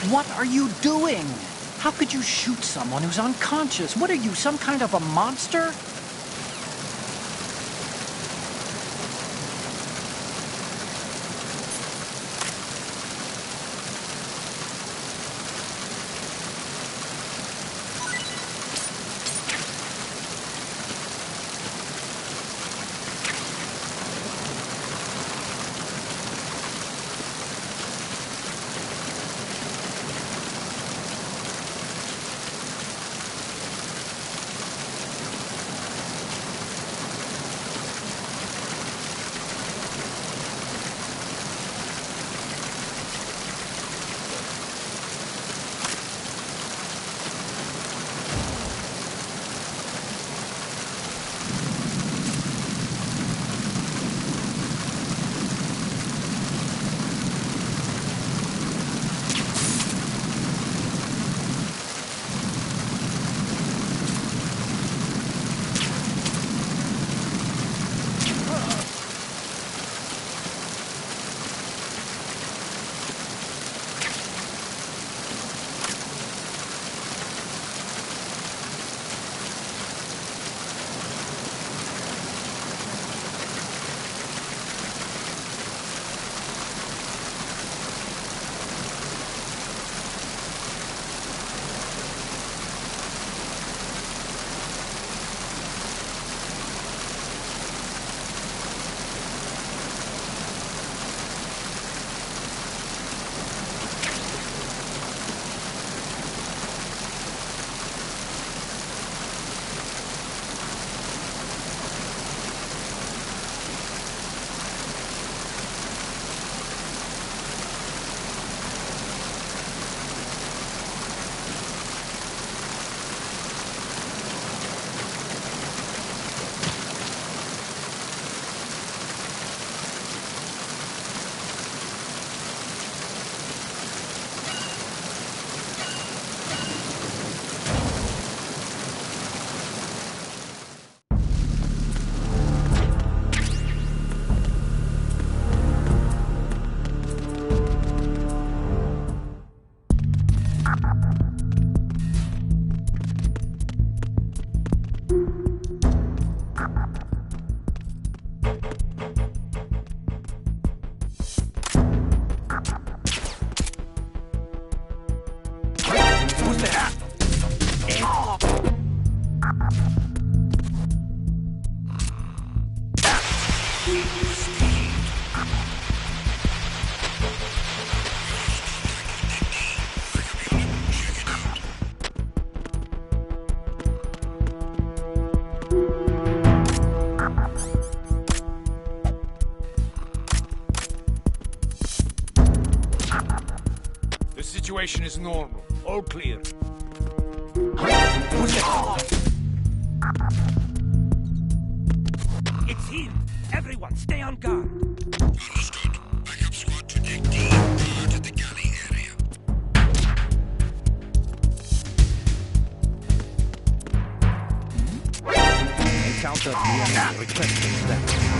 What are you doing? How could you shoot someone who's unconscious? What are you, some kind of a monster? situation is normal. All clear. Who's that? It's him! Everyone, stay on guard! Understood. Backup squad to deck D. Guard at the galley area. Count up the enemy requesting that.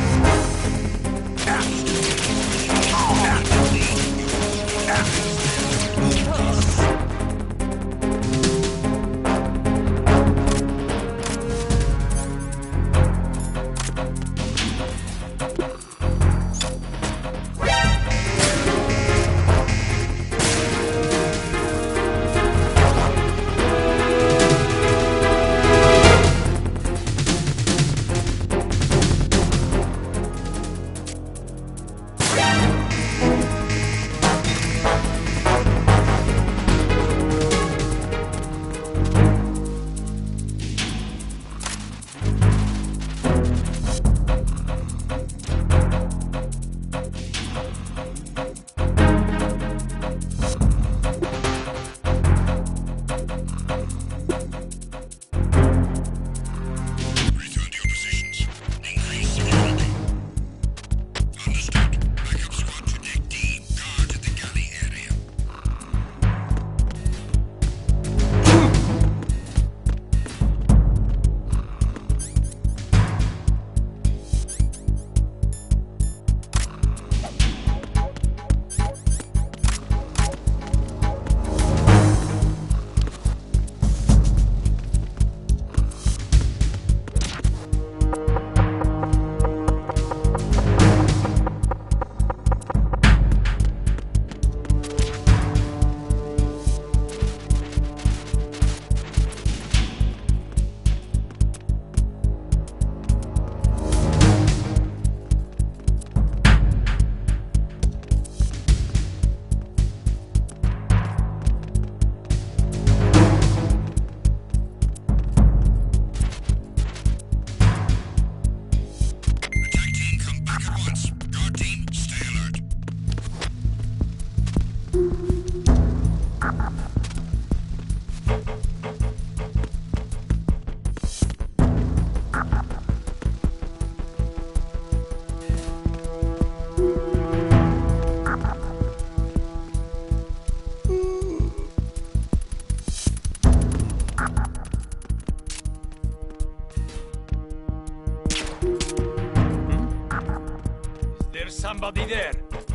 Somebody there.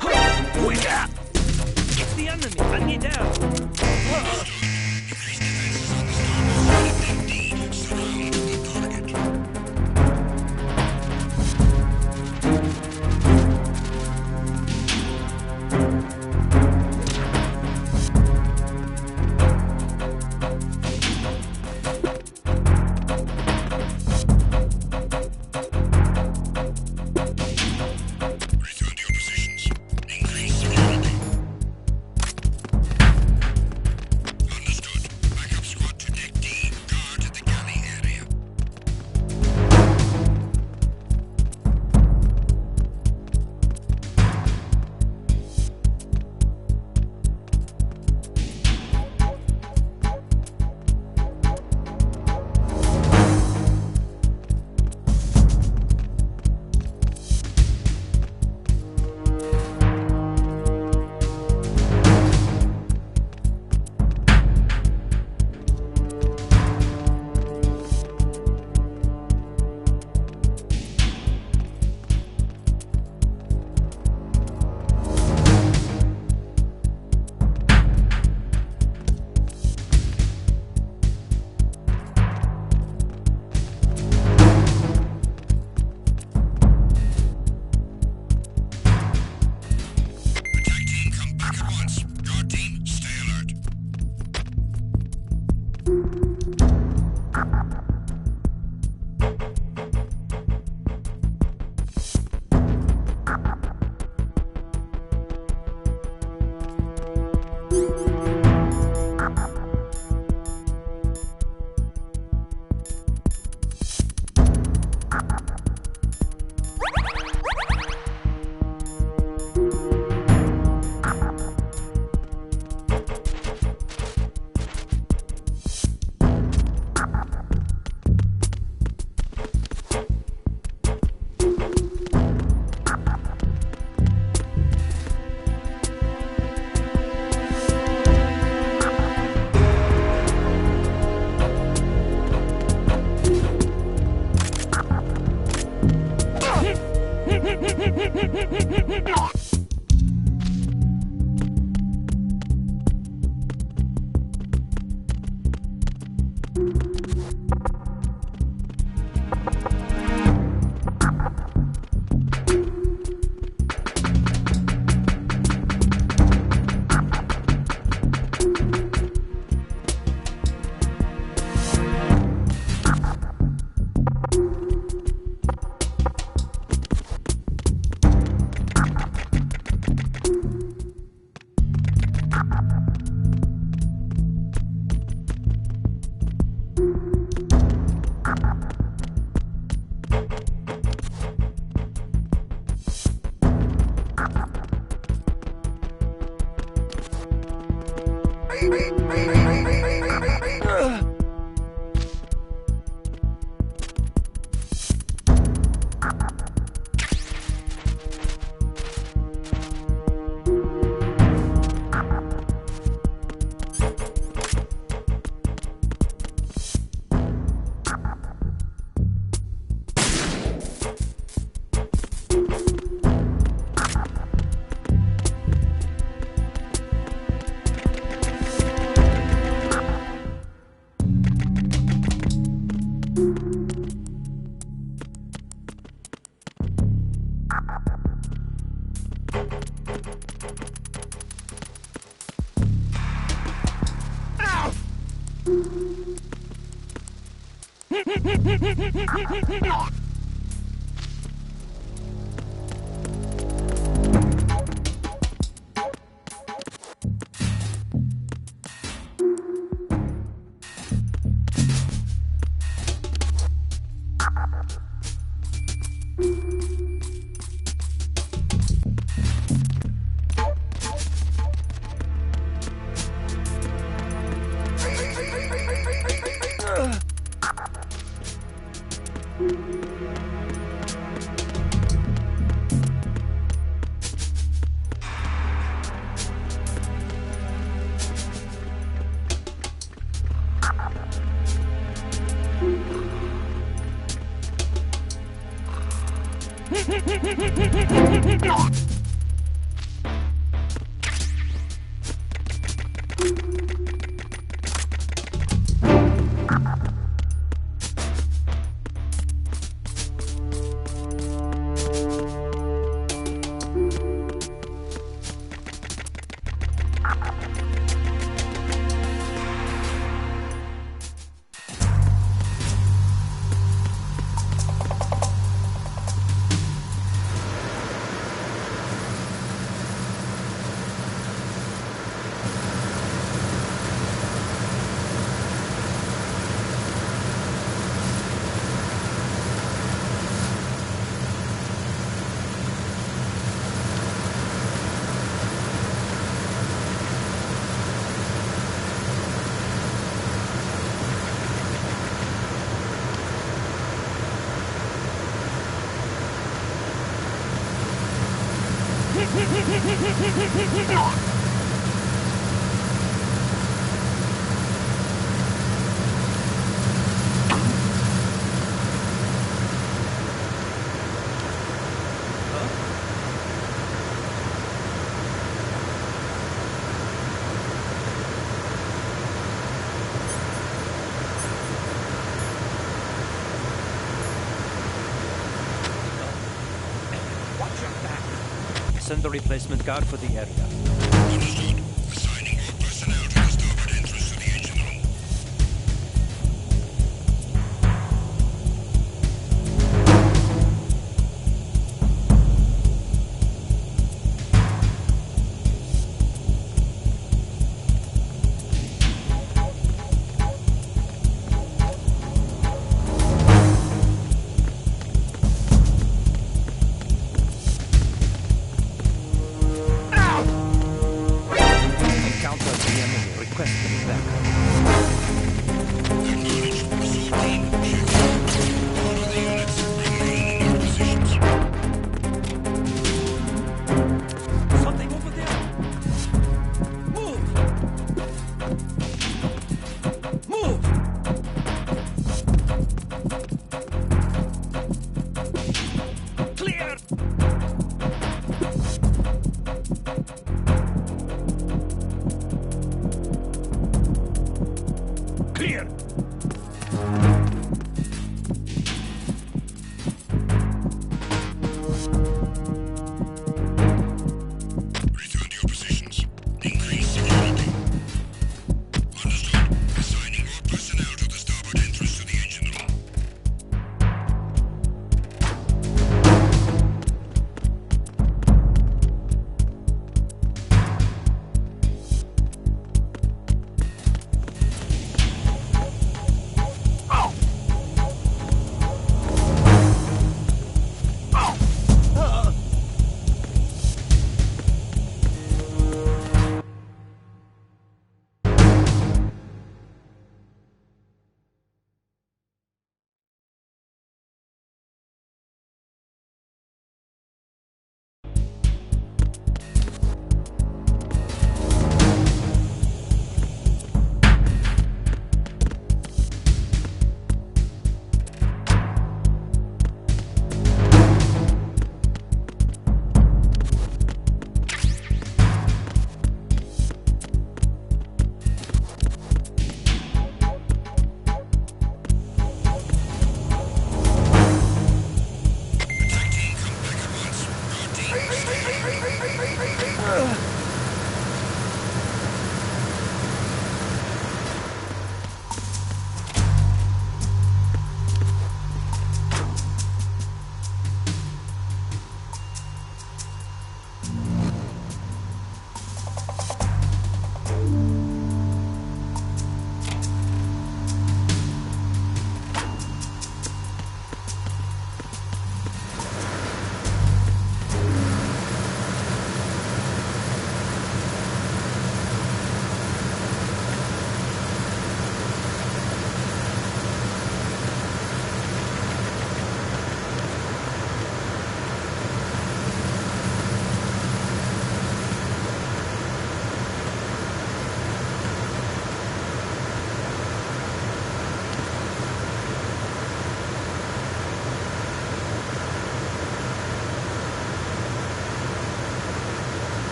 Who is that? It's the enemy! I need help! Send the replacement guard for the area. Understood. Assigning all personnel to the starboard entrance to the engine room.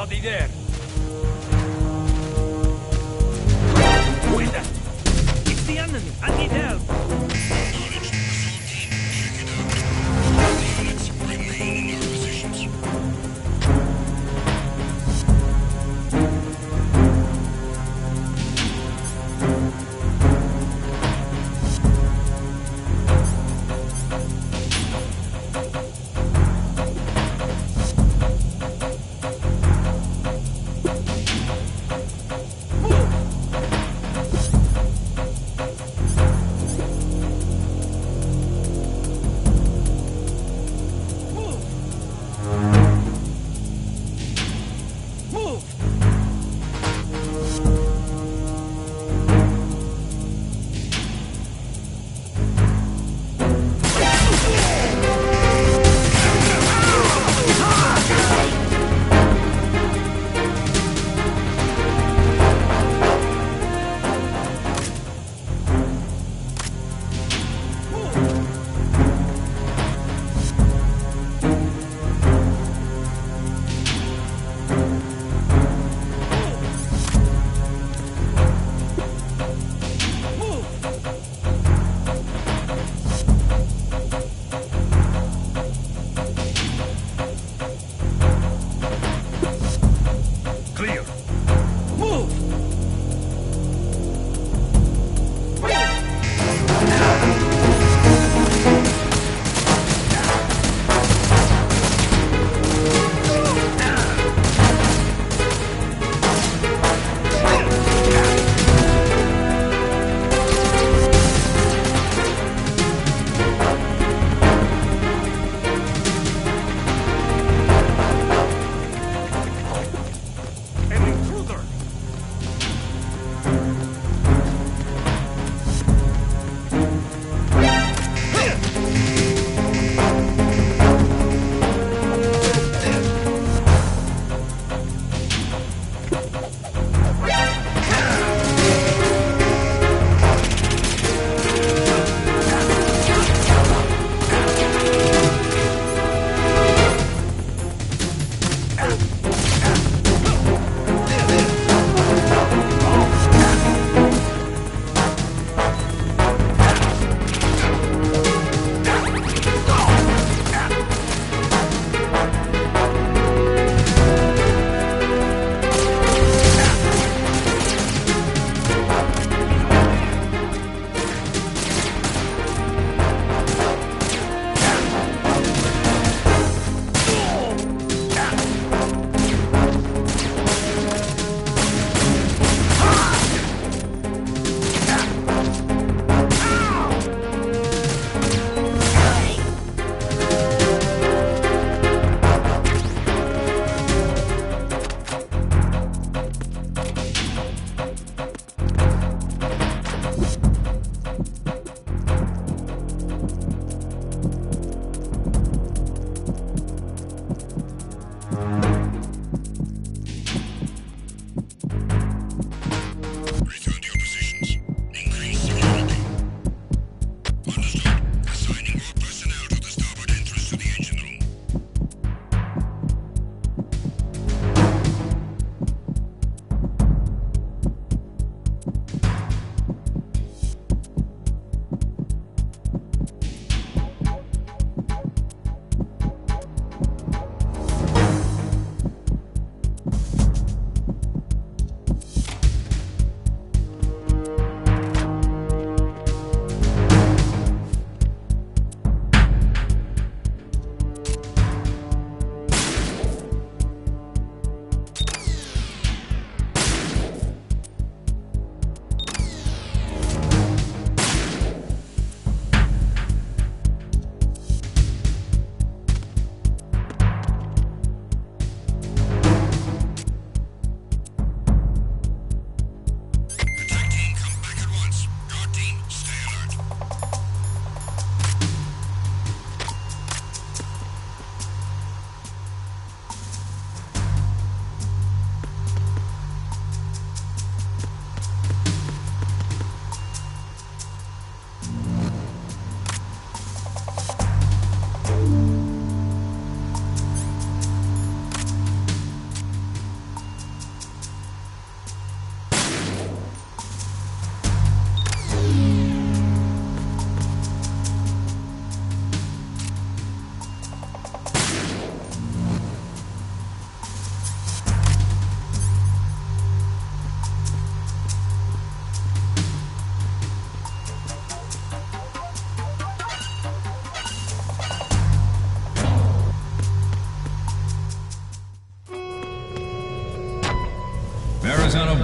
Somebody there! Who is that? It's the enemy! I need help! Units, remain in your positions.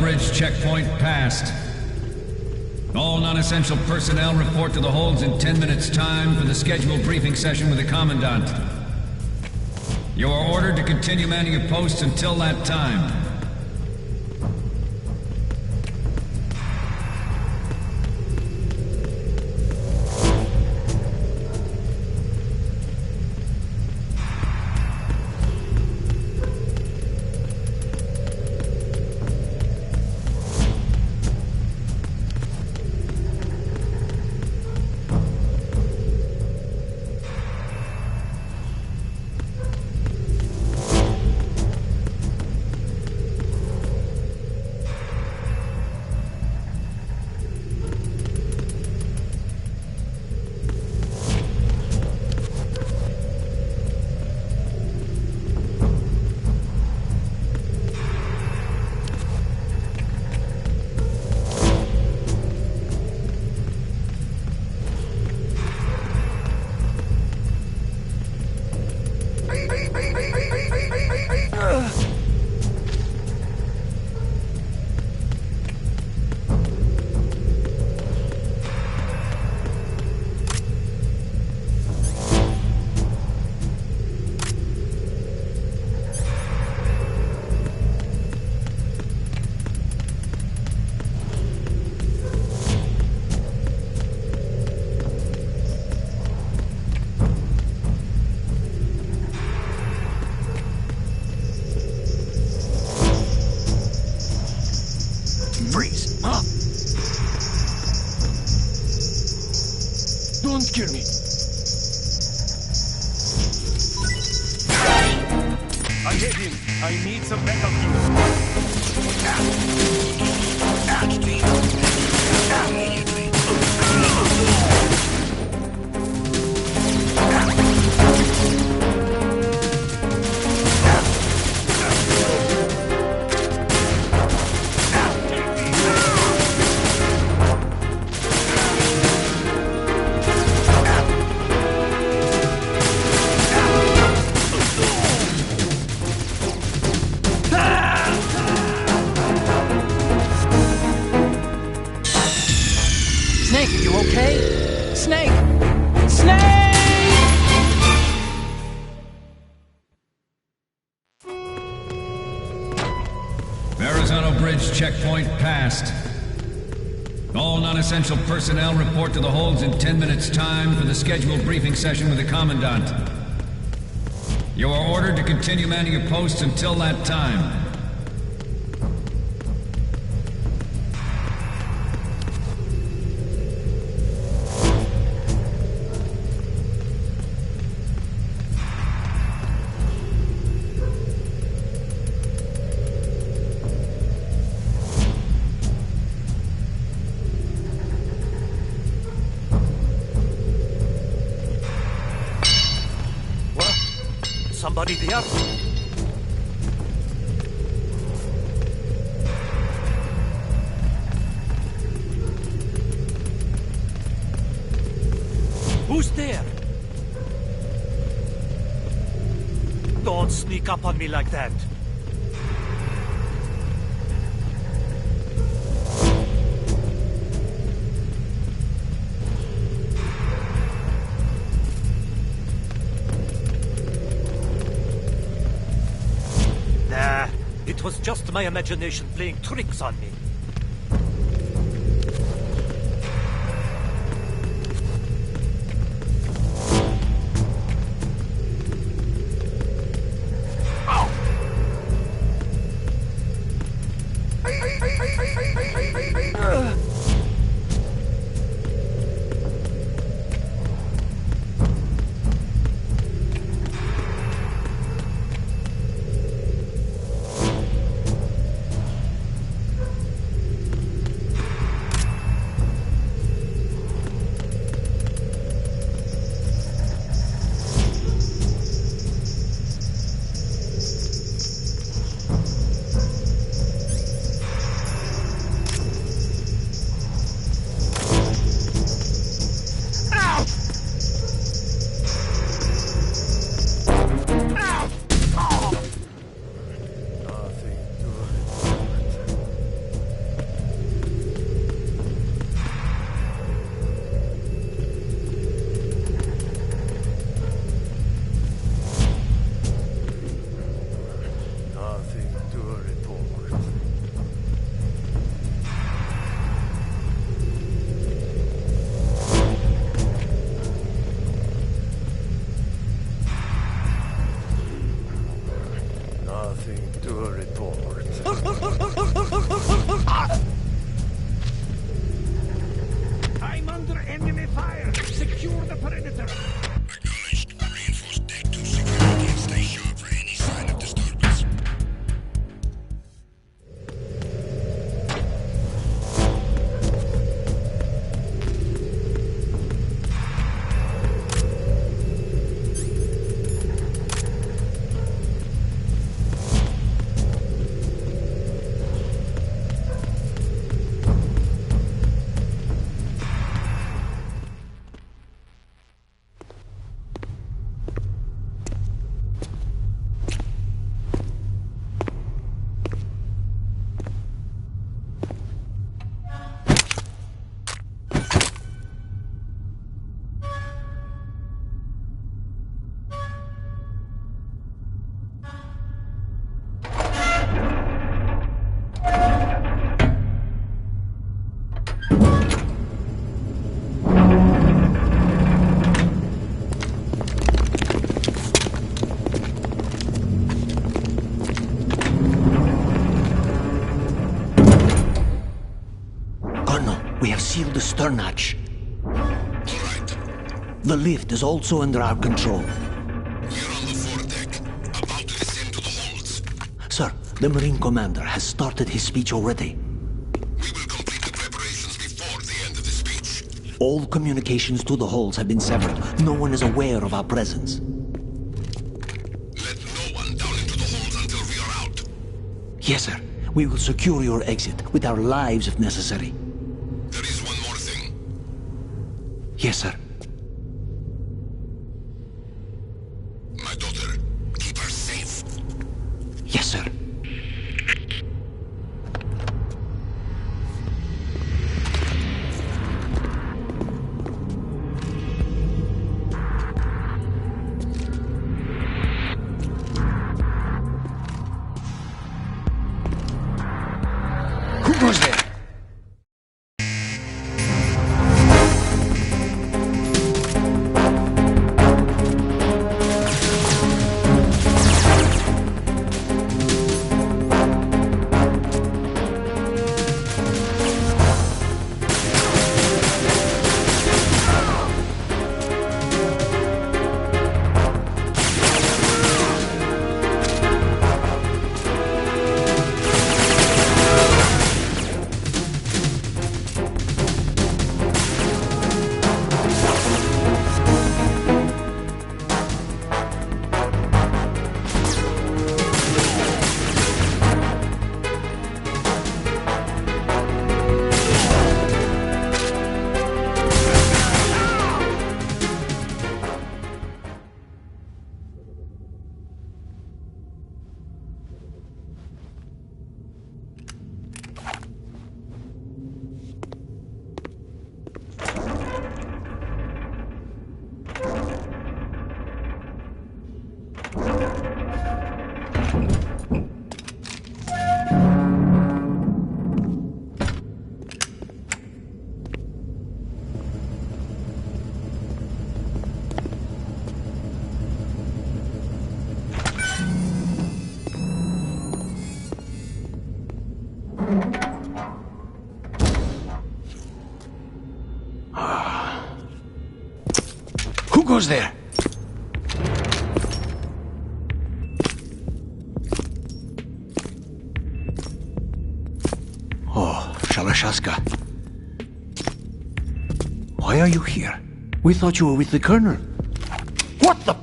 Bridge checkpoint passed. All non-essential personnel report to the holds in 10 minutes' time for the scheduled briefing session with the Commandant. You are ordered to continue manning your posts until that time. Don't kill me. I hit him. I need some backup. Snake, are you okay? Snake! Snake! Verrazano Bridge checkpoint passed. All non-essential personnel report to the holds in 10 minutes' time for the scheduled briefing session with the Commandant. You are ordered to continue manning your posts until that time. Somebody there? Who's there? Don't sneak up on me like that. It was just my imagination playing tricks on me. on the perimeter! Acknowledged. Reinforce deck 2 security. Stay sharp for any sign of disturbance. We have sealed the stern hatch. All right. The lift is also under our control. We're on the foredeck, about to descend to the holds. Sir, the Marine Commander has started his speech already. We will complete the preparations before the end of the speech. All communications to the holds have been severed. No one is aware of our presence. Let no one down into the holds until we are out. Yes, sir. We will secure your exit, with our lives if necessary. There is one more thing. Yes, sir. My daughter, keep her safe. Yes, sir. Who goes there? Who goes there? Oh, Shalashaska. Why are you here? We thought you were with the Colonel. What the?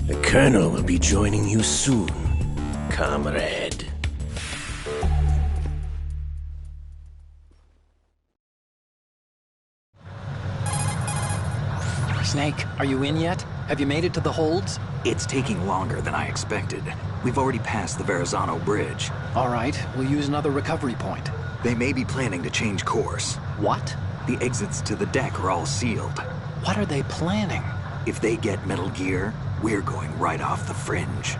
The Colonel will be joining you soon, comrade. Snake, are you in yet? Have you made it to the holds? It's taking longer than I expected. We've already passed the Verrazano Bridge. All right, we'll use another recovery point. They may be planning to change course. What? The exits to the deck are all sealed. What are they planning? If they get Metal Gear, we're going right off the fringe.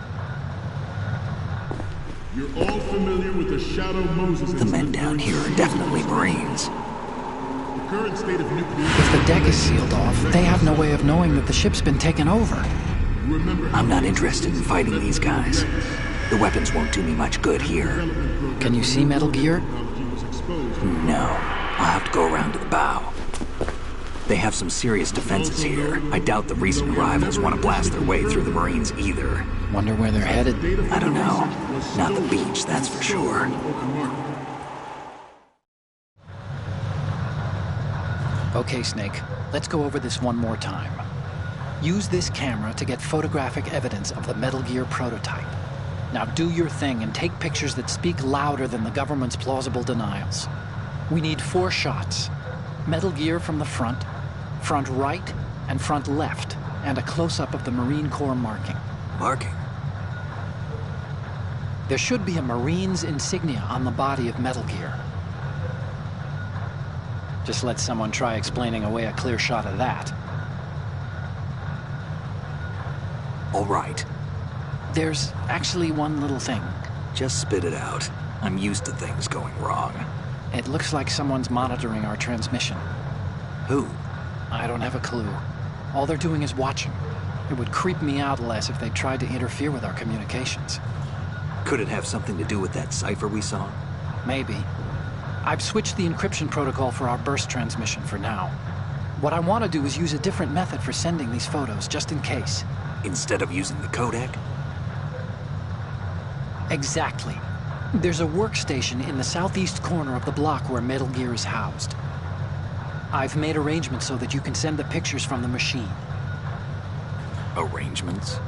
You're all familiar with the Shadow Moses The men down here are definitely Marines. The current state of nuclear... If the deck is sealed off, they have no way of knowing that the ship's been taken over. I'm not interested in fighting these guys. The weapons won't do me much good here. Can you see Metal Gear? No. I'll have to go around to the bow. They have some serious defenses here. I doubt the recent arrivals want to blast their way through the Marines either. Wonder where they're headed? I don't know. Not the beach, that's for sure. Okay, Snake. Let's go over this one more time. Use this camera to get photographic evidence of the Metal Gear prototype. Now do your thing and take pictures that speak louder than the government's plausible denials. We need 4 shots. Metal Gear from the front right, and front left, and a close-up of the Marine Corps marking. Marking? There should be a Marine's insignia on the body of Metal Gear. Just let someone try explaining away a clear shot of that. All right. There's actually one little thing. Just spit it out. I'm used to things going wrong. It looks like someone's monitoring our transmission. Who? I don't have a clue. All they're doing is watching. It would creep me out less if they tried to interfere with our communications. Could it have something to do with that cipher we saw? Maybe. I've switched the encryption protocol for our burst transmission for now. What I want to do is use a different method for sending these photos, just in case. Instead of using the codec? Exactly. There's a workstation in the southeast corner of the block where Metal Gear is housed. I've made arrangements so that you can send the pictures from the machine. Arrangements?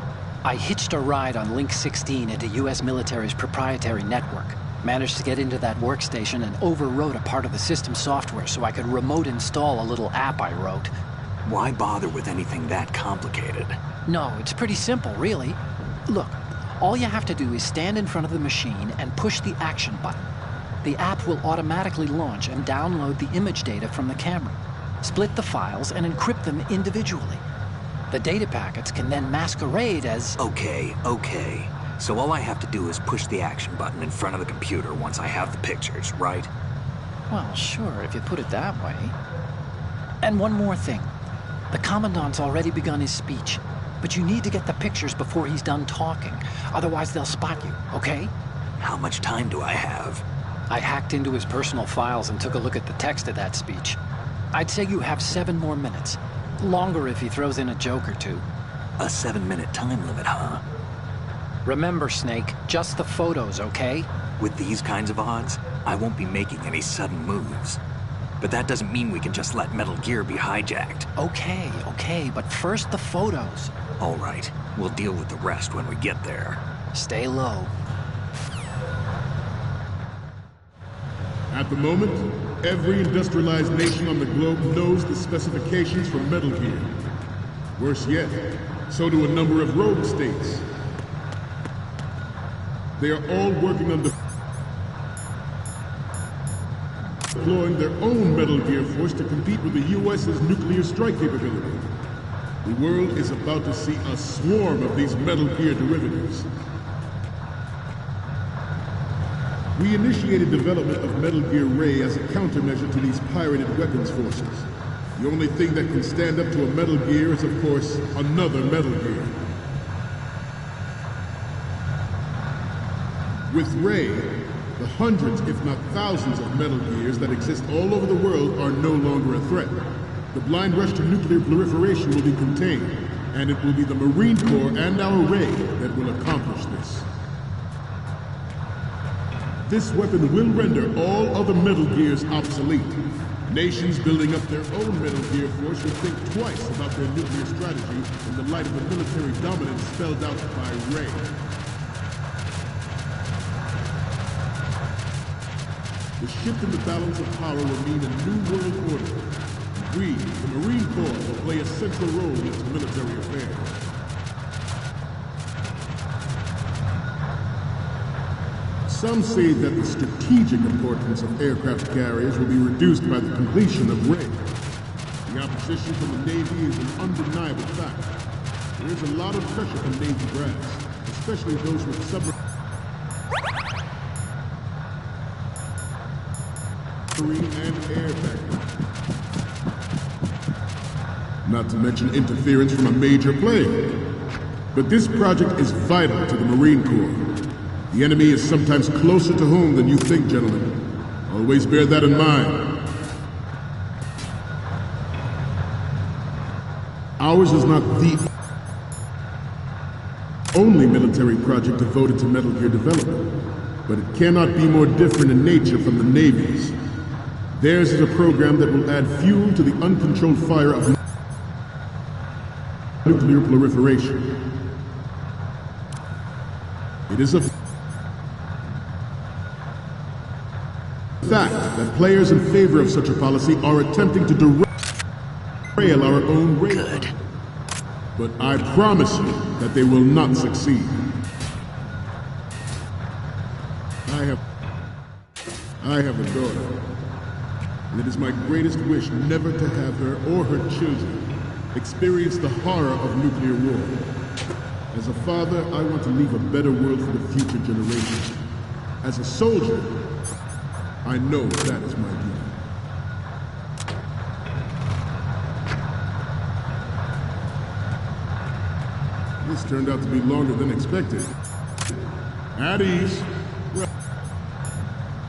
I hitched a ride on Link 16 into U.S. military's proprietary network. Managed to get into that workstation and overwrote a part of the system software so I could remote install a little app I wrote. Why bother with anything that complicated? No, it's pretty simple, really. Look, all you have to do is stand in front of the machine and push the action button. The app will automatically launch and download the image data from the camera, split the files, and encrypt them individually. The data packets can then masquerade as... Okay. So all I have to do is push the action button in front of the computer once I have the pictures, right? Well, sure, if you put it that way. And one more thing. The Commandant's already begun his speech, but you need to get the pictures before he's done talking. Otherwise, they'll spot you, okay? How much time do I have? I hacked into his personal files and took a look at the text of that speech. I'd say you have 7 more minutes. Longer if he throws in a joke or two. A 7-minute time limit, huh? Remember, Snake, just the photos, okay? With these kinds of odds, I won't be making any sudden moves. But that doesn't mean we can just let Metal Gear be hijacked. Okay, but first the photos. All right, we'll deal with the rest when we get there. Stay low. At the moment, every industrialized nation on the globe knows the specifications for Metal Gear. Worse yet, so do a number of rogue states. They are all working on deploying their own Metal Gear force to compete with the U.S.'s nuclear strike capability. The world is about to see a swarm of these Metal Gear derivatives. We initiated development of Metal Gear Ray as a countermeasure to these pirated weapons forces. The only thing that can stand up to a Metal Gear is, of course, another Metal Gear. With Ray, the hundreds, if not thousands, of Metal Gears that exist all over the world are no longer a threat. The blind rush to nuclear proliferation will be contained, and it will be the Marine Corps and our Ray that will accomplish this. This weapon will render all other Metal Gears obsolete. Nations building up their own Metal Gear force will think twice about their nuclear strategy in the light of the military dominance spelled out by Ray. The shift in the balance of power will mean a new world order. We, the Marine Corps, will play a central role in its military affairs. Some say that the strategic importance of aircraft carriers will be reduced by the completion of Ray. The opposition from the Navy is an undeniable fact. There is a lot of pressure from Navy brass, especially those with submarines. submarine and air factories. Not to mention interference from a major player. But this project is vital to the Marine Corps. The enemy is sometimes closer to home than you think, gentlemen. Always bear that in mind. Ours is not the only military project devoted to Metal Gear development, but it cannot be more different in nature from the Navy's. Theirs is a program that will add fuel to the uncontrolled fire of nuclear proliferation. It is a fact that players in favor of such a policy are attempting to derail our own rail. But I promise you that they will not succeed. I have a daughter, and it is my greatest wish never to have her or her children experience the horror of nuclear war. As a father, I want to leave a better world for the future generations. As a soldier, I know that is my duty. This turned out to be longer than expected. At ease.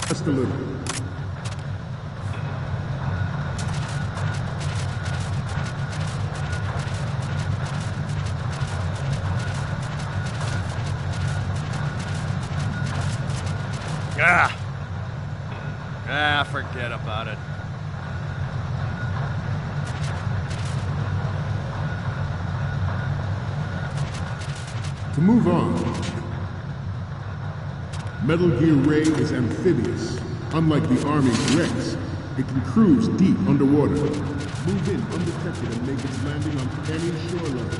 Just a little. Forget about it. To move on, Metal Gear Ray is amphibious. Unlike the Army's Rex, it can cruise deep underwater, move in undetected and make its landing on any shoreline.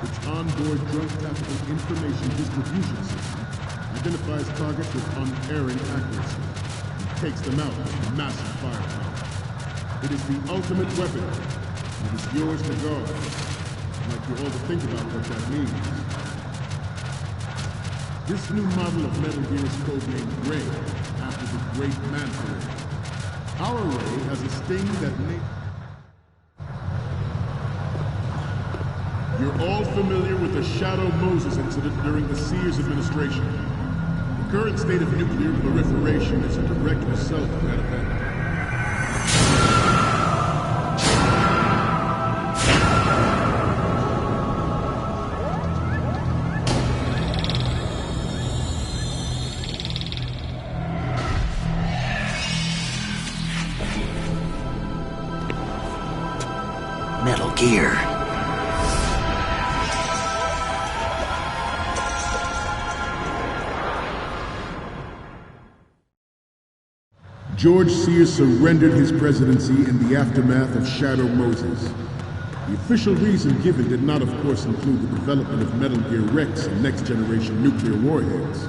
Its onboard drug trafficking information distribution system identifies targets with unerring accuracy and takes them out with massive firepower. It is the ultimate weapon, and it is yours to guard. I'd like you all to think about what that means. This new model of Metal Gear is codenamed Ray, after the great Manta Ray. Our Ray has a sting that You're all familiar with the Shadow Moses incident during the Sears administration. The current state of nuclear proliferation is a direct result of that event. Metal Gear. George Sears surrendered his presidency in the aftermath of Shadow Moses. The official reason given did not, of course, include the development of Metal Gear Rex and next-generation nuclear warheads.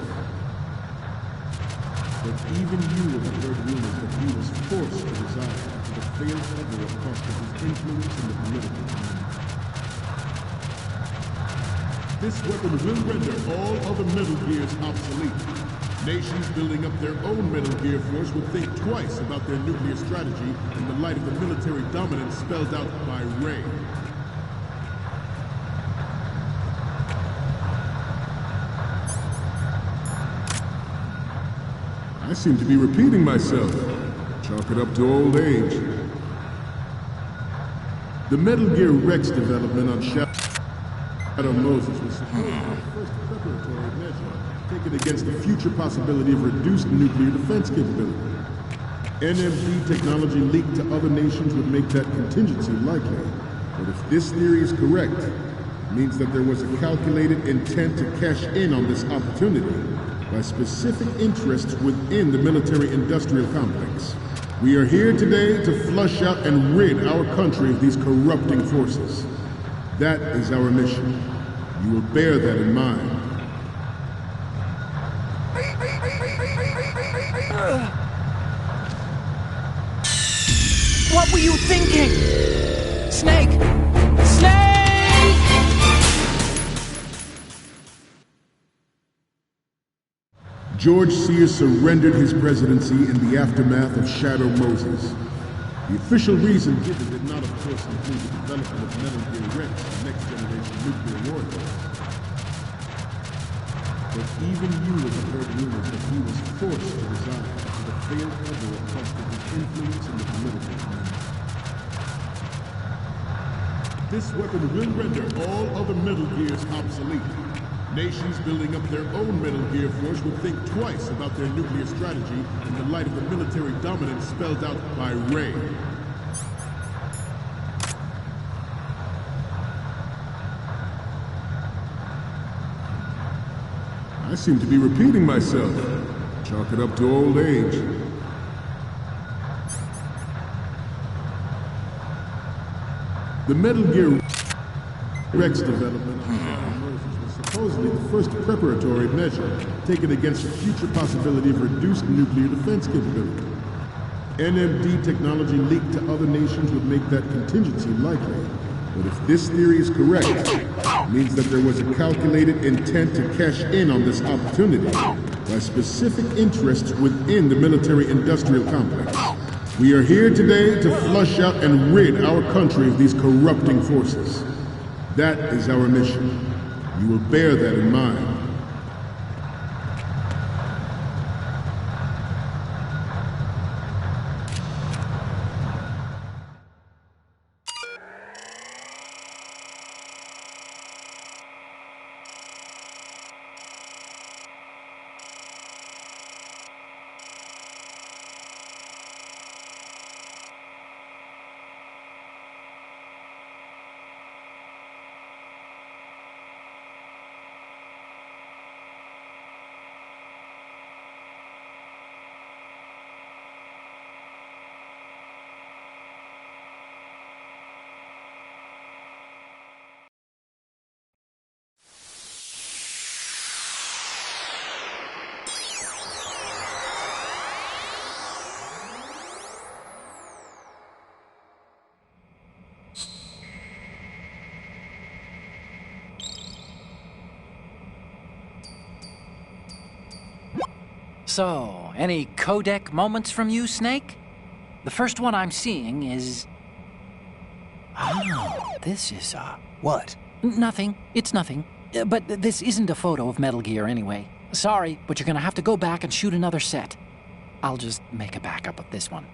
But even you will have heard rumors that he was forced to resign after the failed cover-up cost of his influence in the political community. This weapon will render all other Metal Gears obsolete. Nations building up their own Metal Gear force will think twice about their nuclear strategy in the light of the military dominance spelled out by Ray. I seem to be repeating myself. Chalk it up to old age. The Metal Gear Rex development on Shadow Moses was supposed to be the first preparatory measure taken against the future possibility of reduced nuclear defense capability. NMD technology leaked to other nations would make that contingency likely. But if this theory is correct, it means that there was a calculated intent to cash in on this opportunity by specific interests within the military-industrial complex. We are here today to flush out and rid our country of these corrupting forces. That is our mission. You will bear that in mind. What were you thinking? Snake! Snake! George Sears surrendered his presidency in the aftermath of Shadow Moses. The official reason given did not, of course, include the development of Metal Gear Rex and next-generation nuclear warfare. But even you would have heard rumors that he was forced to resign after the failed cover-up cost of his influence in the political arena. This weapon will render all other Metal Gears obsolete. Nations building up their own Metal Gear force would think twice about their nuclear strategy in the light of the military dominance spelled out by Ray. I seem to be repeating myself. Chalk it up to old age. The Metal Gear Rex development was supposedly the first preparatory measure taken against the future possibility of reduced nuclear defense capability. NMD technology leaked to other nations would make that contingency likely. But if this theory is correct, it means that there was a calculated intent to cash in on this opportunity by specific interests within the military-industrial complex. We are here today to flush out and rid our country of these corrupting forces. That is our mission. You will bear that in mind. So, any codec moments from you, Snake? The first one I'm seeing is... Oh, this is, What? Nothing. It's nothing. But this isn't a photo of Metal Gear anyway. Sorry, but you're gonna have to go back and shoot another set. I'll just make a backup of this one.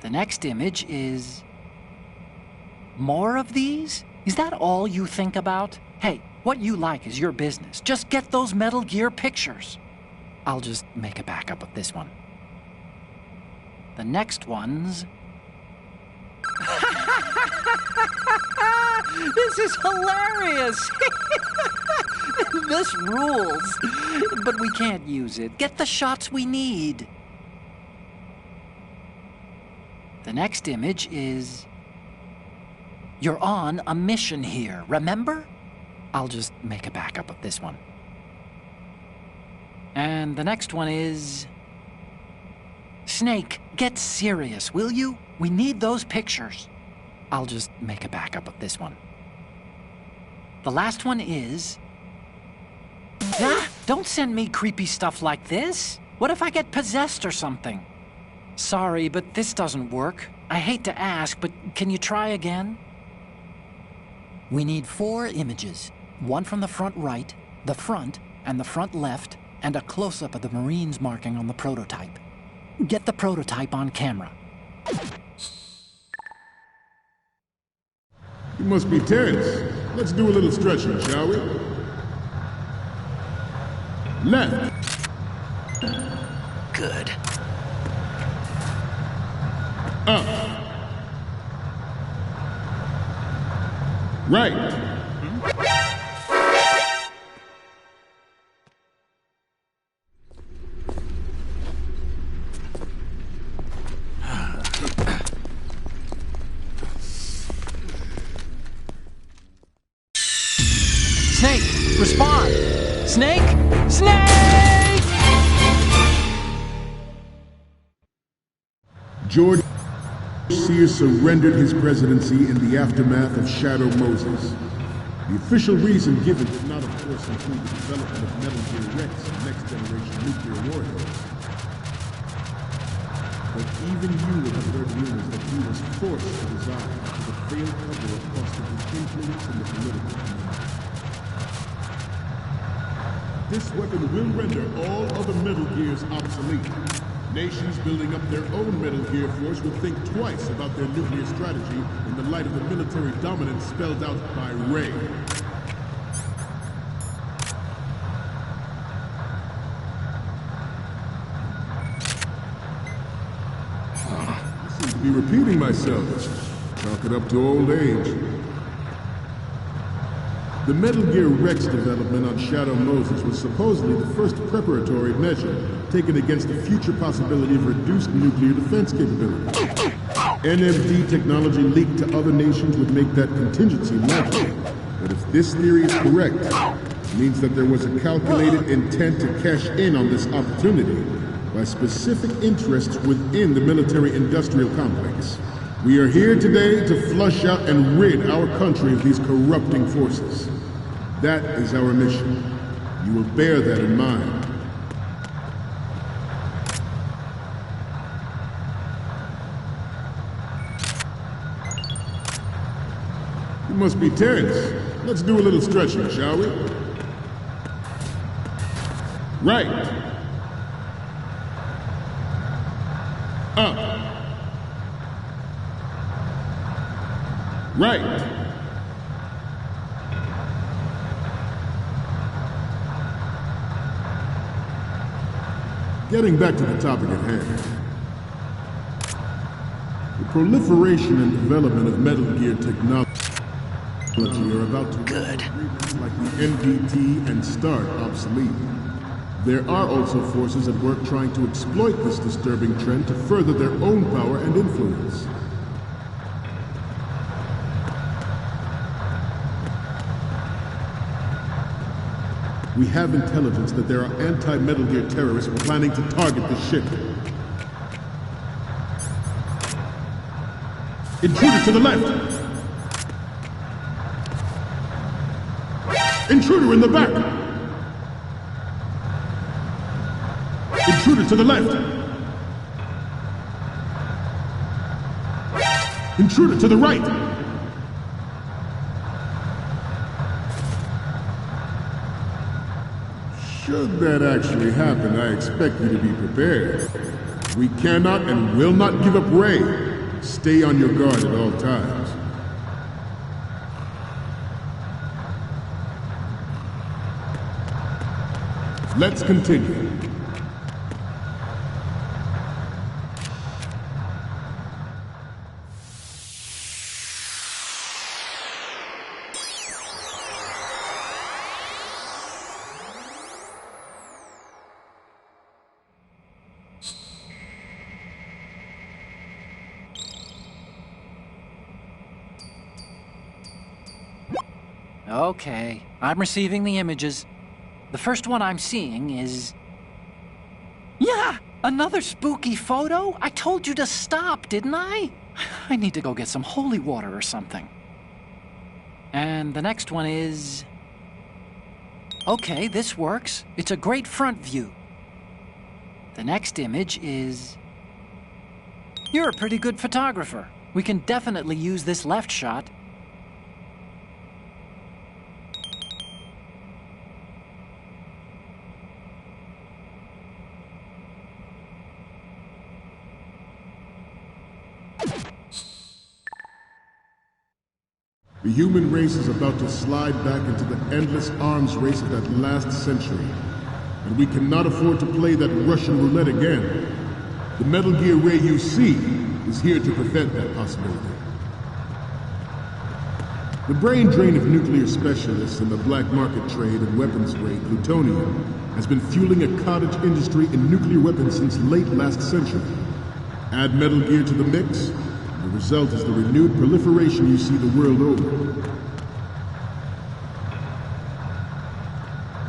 The next image is... More of these? Is that all you think about? Hey, what you like is your business. Just get those Metal Gear pictures. I'll just make a backup of this one. The next one's... This is hilarious! This rules. But we can't use it. Get the shots we need. The next image is... You're on a mission here, remember? I'll just make a backup of this one. And the next one is... Snake, get serious, will you? We need those pictures. I'll just make a backup of this one. The last one is... Ah, don't send me creepy stuff like this. What if I get possessed or something? Sorry, but this doesn't work. I hate to ask, but can you try again? We need 4 images. One from the front right, the front, and the front left, and a close-up of the Marines marking on the prototype. Get the prototype on camera. You must be tense. Let's do a little stretching, shall we? Left. Good. Up. Right. Snake, respond! Snake! Snake! George Sears surrendered his presidency in the aftermath of Shadow Moses. The official reason given did not force include the development of Metal Gear Rex and next-generation nuclear warheads. But even you would have heard rumors that he was forced to resign after the failed cover-up cost him his influence in the political community. This weapon will render all other Metal Gears obsolete. Nations building up their own Metal Gear force will think twice about their nuclear strategy in the light of the military dominance spelled out by Ray. I seem to be repeating myself. Chalk it up to old age. The Metal Gear Rex development on Shadow Moses was supposedly the first preparatory measure taken against the future possibility of reduced nuclear defense capability. NMD technology leaked to other nations would make that contingency likely. But if this theory is correct, it means that there was a calculated intent to cash in on this opportunity by specific interests within the military-industrial complex. We are here today to flush out and rid our country of these corrupting forces. That is our mission. You will bear that in mind. You must be tense. Let's do a little stretching, shall we? Right. Up. Right. Getting back to the topic at hand. The proliferation and development of Metal Gear technology are about to render agreements like the NPT and START obsolete. There are also forces at work trying to exploit this disturbing trend to further their own power and influence. We have intelligence that there are anti-Metal Gear terrorists planning to target the ship. Intruder to the left! Intruder in the back! Intruder to the left! Intruder to the right! Should that actually happen, I expect you to be prepared. We cannot and will not give up Ray. Stay on your guard at all times. Let's continue. Okay, I'm receiving the images. The first one I'm seeing is... Yeah! Another spooky photo? I told you to stop, didn't I? I need to go get some holy water or something. And the next one is... Okay, this works. It's a great front view. The next image is... You're a pretty good photographer. We can definitely use this left shot. The human race is about to slide back into the endless arms race of that last century. And we cannot afford to play that Russian roulette again. The Metal Gear Ray you see is here to prevent that possibility. The brain drain of nuclear specialists in the black market trade and weapons grade plutonium has been fueling a cottage industry in nuclear weapons since late last century. Add Metal Gear to the mix, the result is the renewed proliferation you see the world over.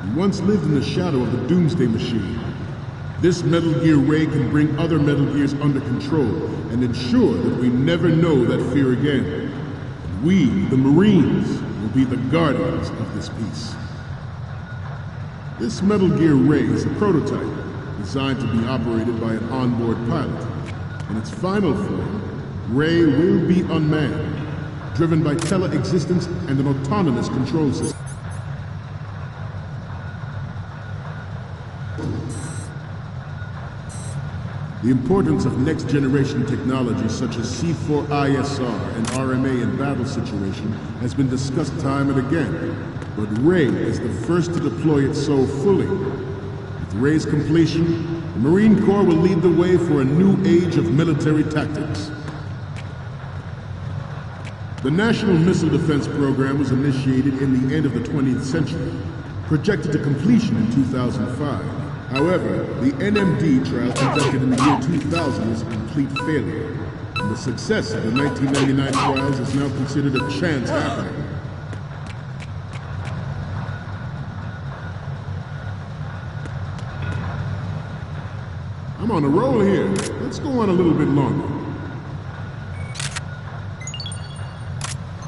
You once lived in the shadow of the Doomsday Machine. This Metal Gear Ray can bring other Metal Gears under control and ensure that we never know that fear again. We, the Marines, will be the guardians of this peace. This Metal Gear Ray is a prototype, designed to be operated by an onboard pilot. In its final form, Ray will be unmanned, driven by tele-existence and an autonomous control system. The importance of next-generation technology such as C4ISR and RMA in battle situation has been discussed time and again, but Ray is the first to deploy it so fully. With Ray's completion, the Marine Corps will lead the way for a new age of military tactics. The National Missile Defense Program was initiated in the end of the 20th century, projected to completion in 2005. However, the NMD trial conducted in the year 2000 was a complete failure, and the success of the 1999 trials is now considered a chance happening. I'm on a roll here. Let's go on a little bit longer.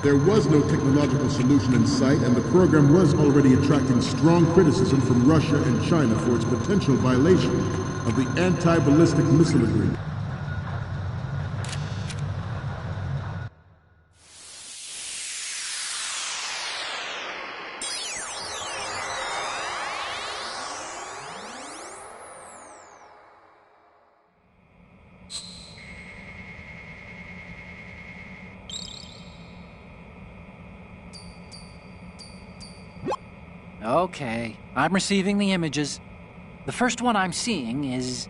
There was no technological solution in sight, and the program was already attracting strong criticism from Russia and China for its potential violation of the anti-ballistic missile agreement. Okay, I'm receiving the images. The first one I'm seeing is...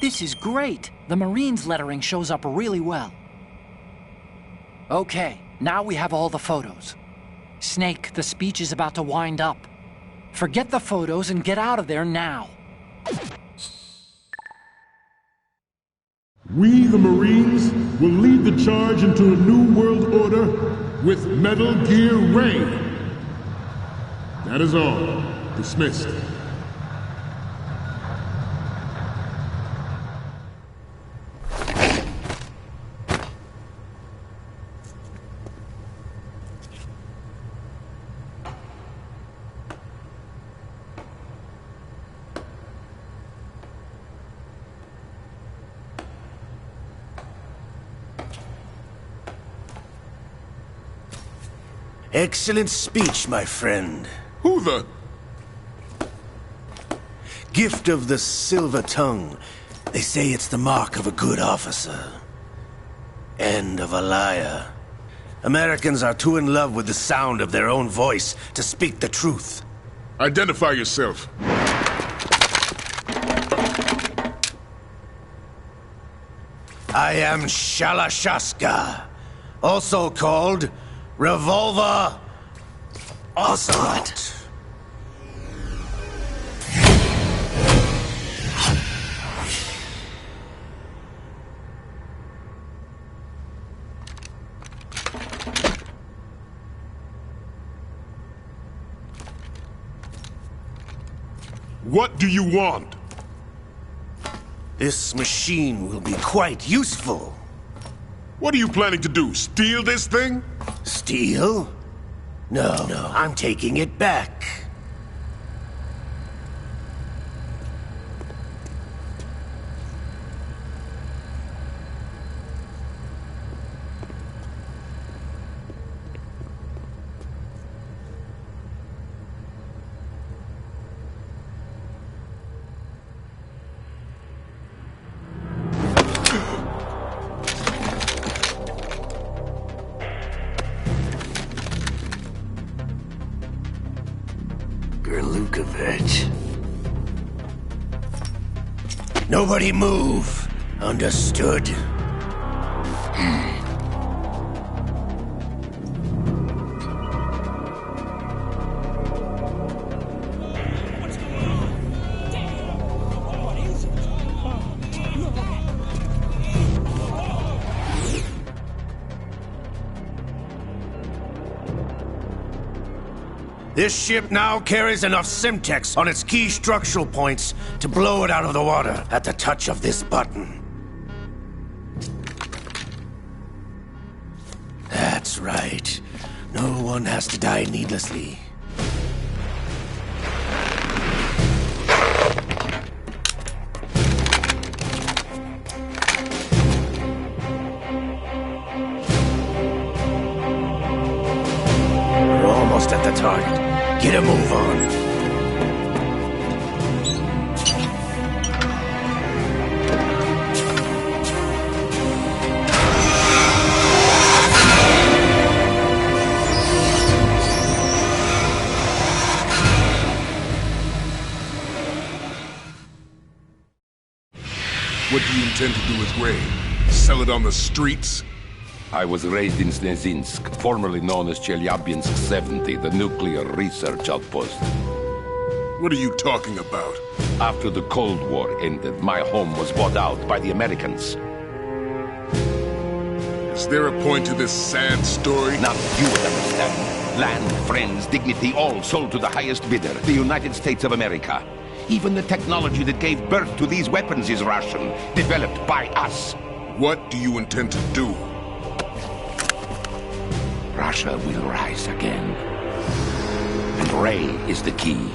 This is great! The Marines lettering shows up really well. Okay, now we have all the photos. Snake, the speech is about to wind up. Forget the photos and get out of there now. We, the Marines, will lead the charge into a new world order with Metal Gear Ray. That is all. Dismissed. Excellent speech, my friend. Who the? Gift of the silver tongue. They say it's the mark of a good officer. And of a liar. Americans are too in love with the sound of their own voice to speak the truth. Identify yourself. I am Shalashaska, also called Revolver Ocelot. What do you want? This machine will be quite useful. What are you planning to do? Steal this thing? Steal? No, I'm taking it back. Nobody move. Understood? This ship now carries enough Simtex on its key structural points to blow it out of the water at the touch of this button. That's right. No one has to die needlessly. almost at the target. Get a move on. What do you intend to do with grain? Sell it on the streets? I was raised in Snezinsk, formerly known as Chelyabinsk 70, the nuclear research outpost. What are you talking about? After the Cold War ended, my home was bought out by the Americans. Is there a point to this sad story? Now you would understand. Land, friends, dignity, all sold to the highest bidder, the United States of America. Even the technology that gave birth to these weapons is Russian, developed by us. What do you intend to do? Russia will rise again. And Ray is the key.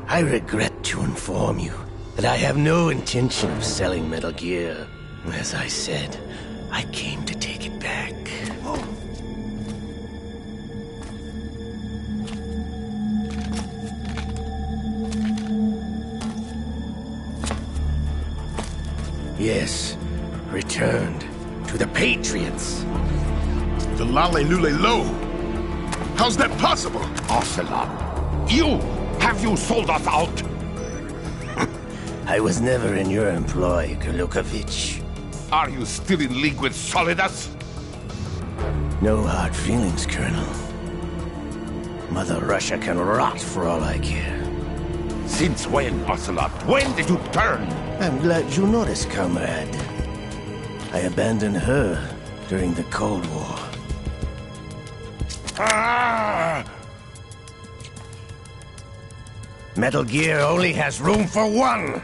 I regret to inform you that I have no intention of selling Metal Gear. As I said, I came to take it back. Yes, returned to the Patriots. The Lale Lule Lo? How's that possible? Ocelot, have you sold us out? I was never in your employ, Golukovich. Are you still in league with Solidus? No hard feelings, Colonel. Mother Russia can rot for all I care. Since when, Ocelot? When did you turn? I'm glad you noticed, comrade. I abandoned her during the Cold War. Ah! Metal Gear only has room for one!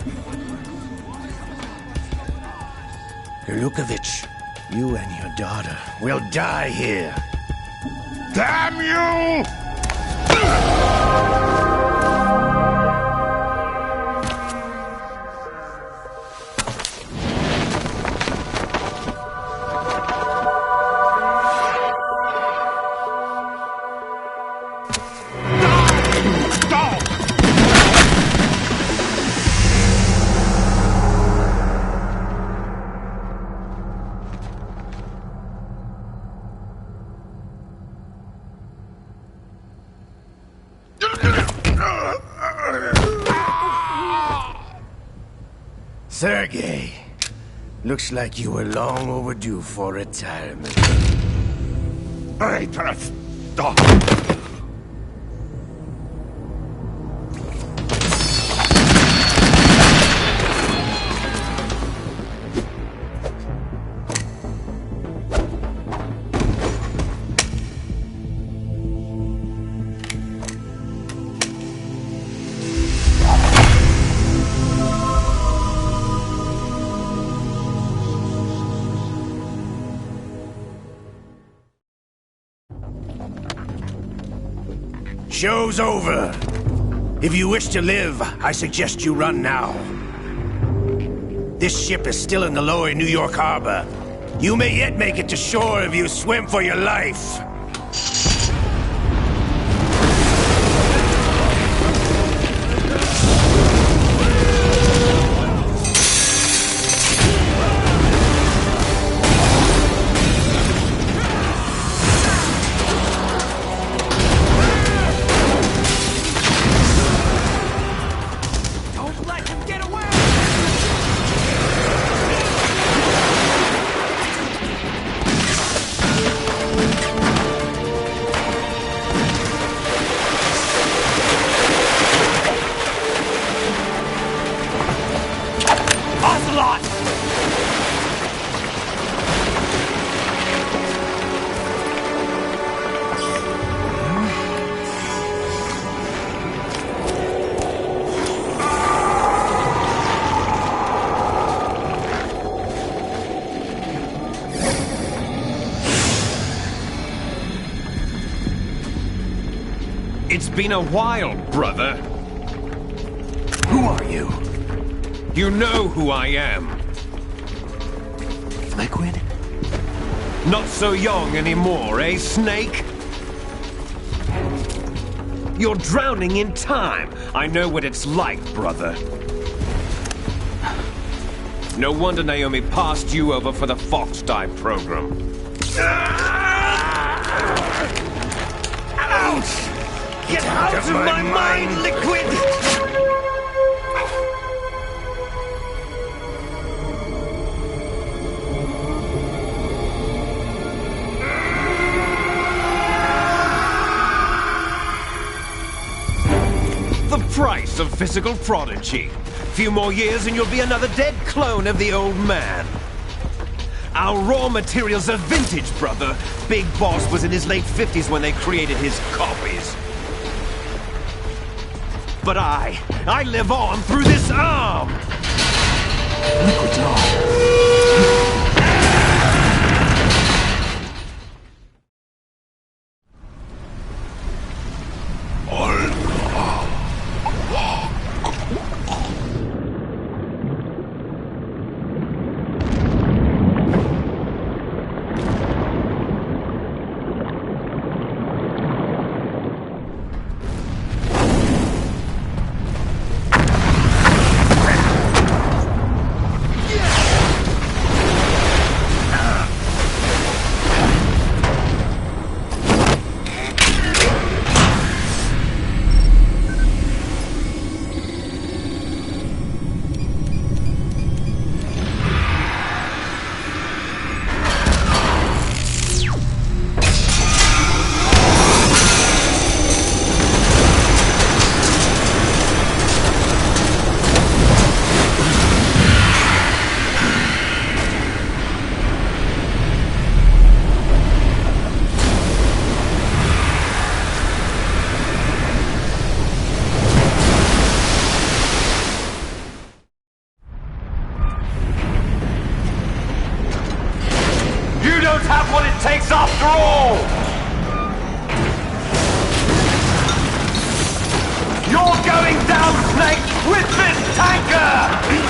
Golukovich, you and your daughter will die here. Damn you! Sergei, looks like you were long overdue for retirement. Traitorous dog! Show's over. If you wish to live, I suggest you run now. This ship is still in the lower New York harbor. You may yet make it to shore if you swim for your life. It's been a while, brother. Who are you? You know who I am. Liquid? Not so young anymore, eh, Snake? You're drowning in time. I know what it's like, brother. No wonder Naomi passed you over for the Fox Dive program. Ouch! Get out of my mind, Liquid! The price of physical prodigy. Few more years and you'll be another dead clone of the old man. Our raw materials are vintage, brother. Big Boss was in his late 50s when they created his copies. But I live on through this arm! Liquid's arm. Have what it takes after all! You're going down, Snake, with this tanker!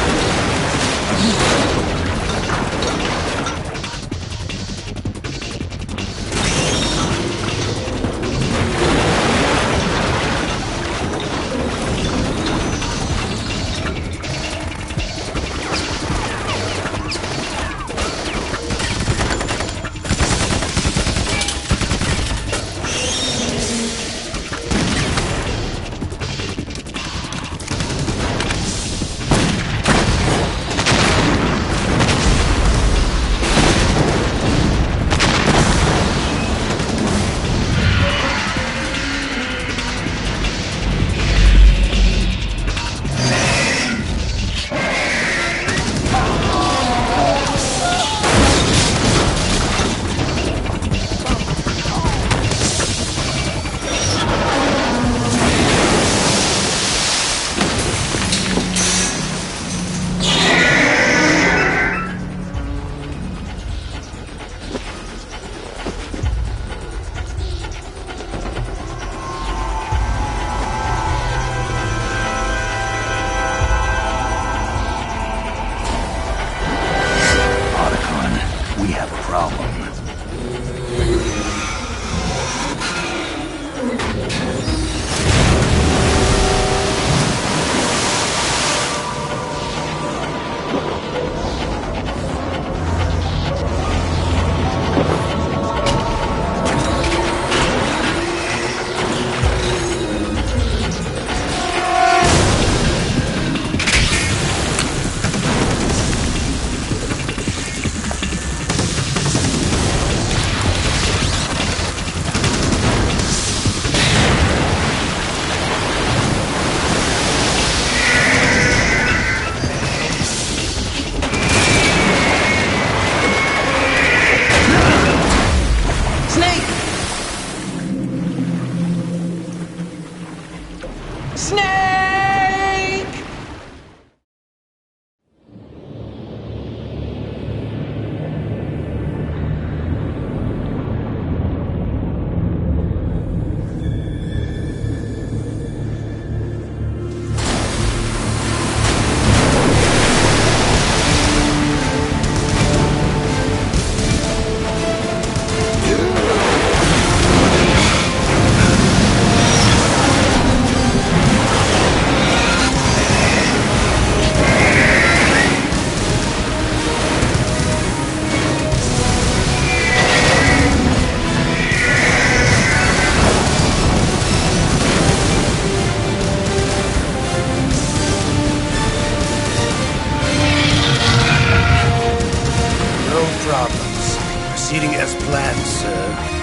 problems. Proceeding as planned, sir.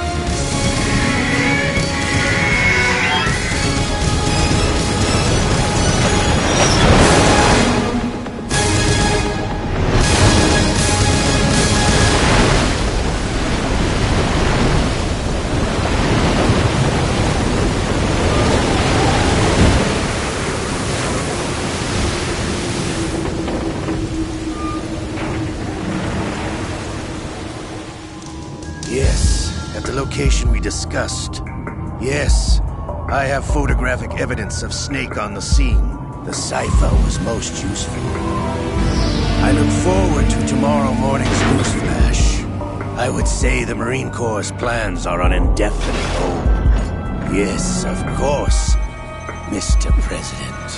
Yes, at the location we discussed. Yes, I have photographic evidence of Snake on the scene. The cipher was most useful. I look forward to tomorrow morning's news flash. I would say the Marine Corps' plans are on indefinite hold. Yes, of course, Mr. President.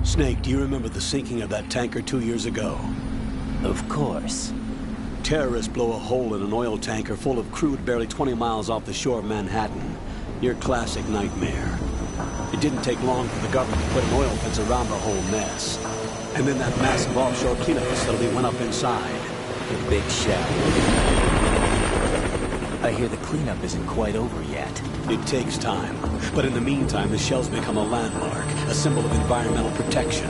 Snake, do you remember the sinking of that tanker 2 years ago? Of course. Terrorists blow a hole in an oil tanker full of crude barely 20 miles off the shore of Manhattan. Your classic nightmare. It didn't take long for the government to put an oil fence around the whole mess. And then that massive offshore cleanup facility went up inside. The big shell. I hear the cleanup isn't quite over yet. It takes time. But in the meantime, the shell's become a landmark, a symbol of environmental protection.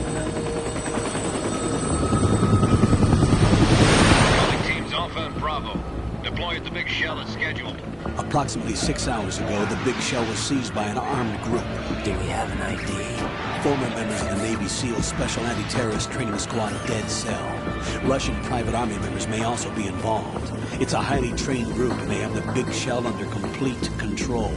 Alpha and Bravo. Deploy at the big shell as scheduled. Approximately 6 hours ago, the big shell was seized by an armed group. Do we have an ID? Former members of the Navy SEAL Special Anti-Terrorist Training Squad Dead Cell. Russian private army members may also be involved. It's a highly trained group, and they have the big shell under complete control.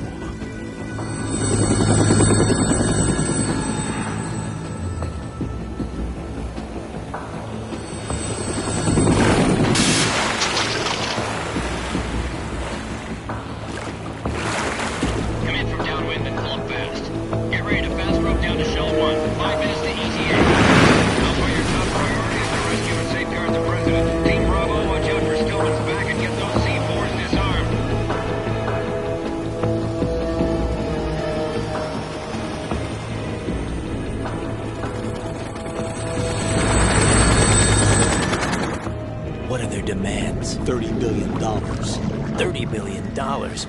Demands. $30 billion. $30 billion?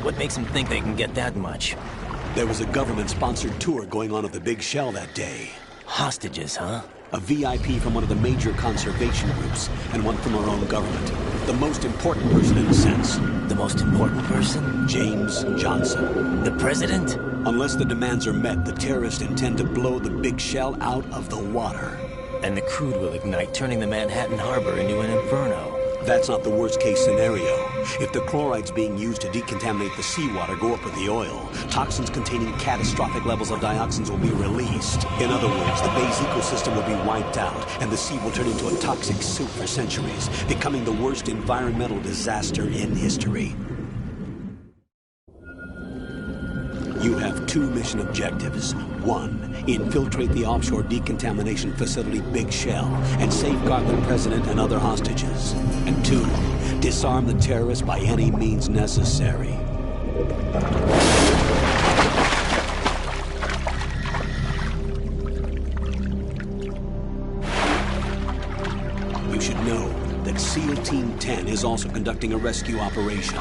What makes them think they can get that much? There was a government-sponsored tour going on at the big shell that day. Hostages, huh? A VIP from one of the major conservation groups, and one from our own government. The most important person in a sense. The most important person? James Johnson. The president? Unless the demands are met, the terrorists intend to blow the big shell out of the water. And the crude will ignite, turning the Manhattan Harbor into an inferno. That's not the worst-case scenario. If the chlorides being used to decontaminate the seawater go up with the oil, toxins containing catastrophic levels of dioxins will be released. In other words, the bay's ecosystem will be wiped out, and the sea will turn into a toxic soup for centuries, becoming the worst environmental disaster in history. You have 2 mission objectives. 1, infiltrate the offshore decontamination facility Big Shell and safeguard the president and other hostages. And 2, disarm the terrorists by any means necessary. You should know that SEAL Team 10 is also conducting a rescue operation.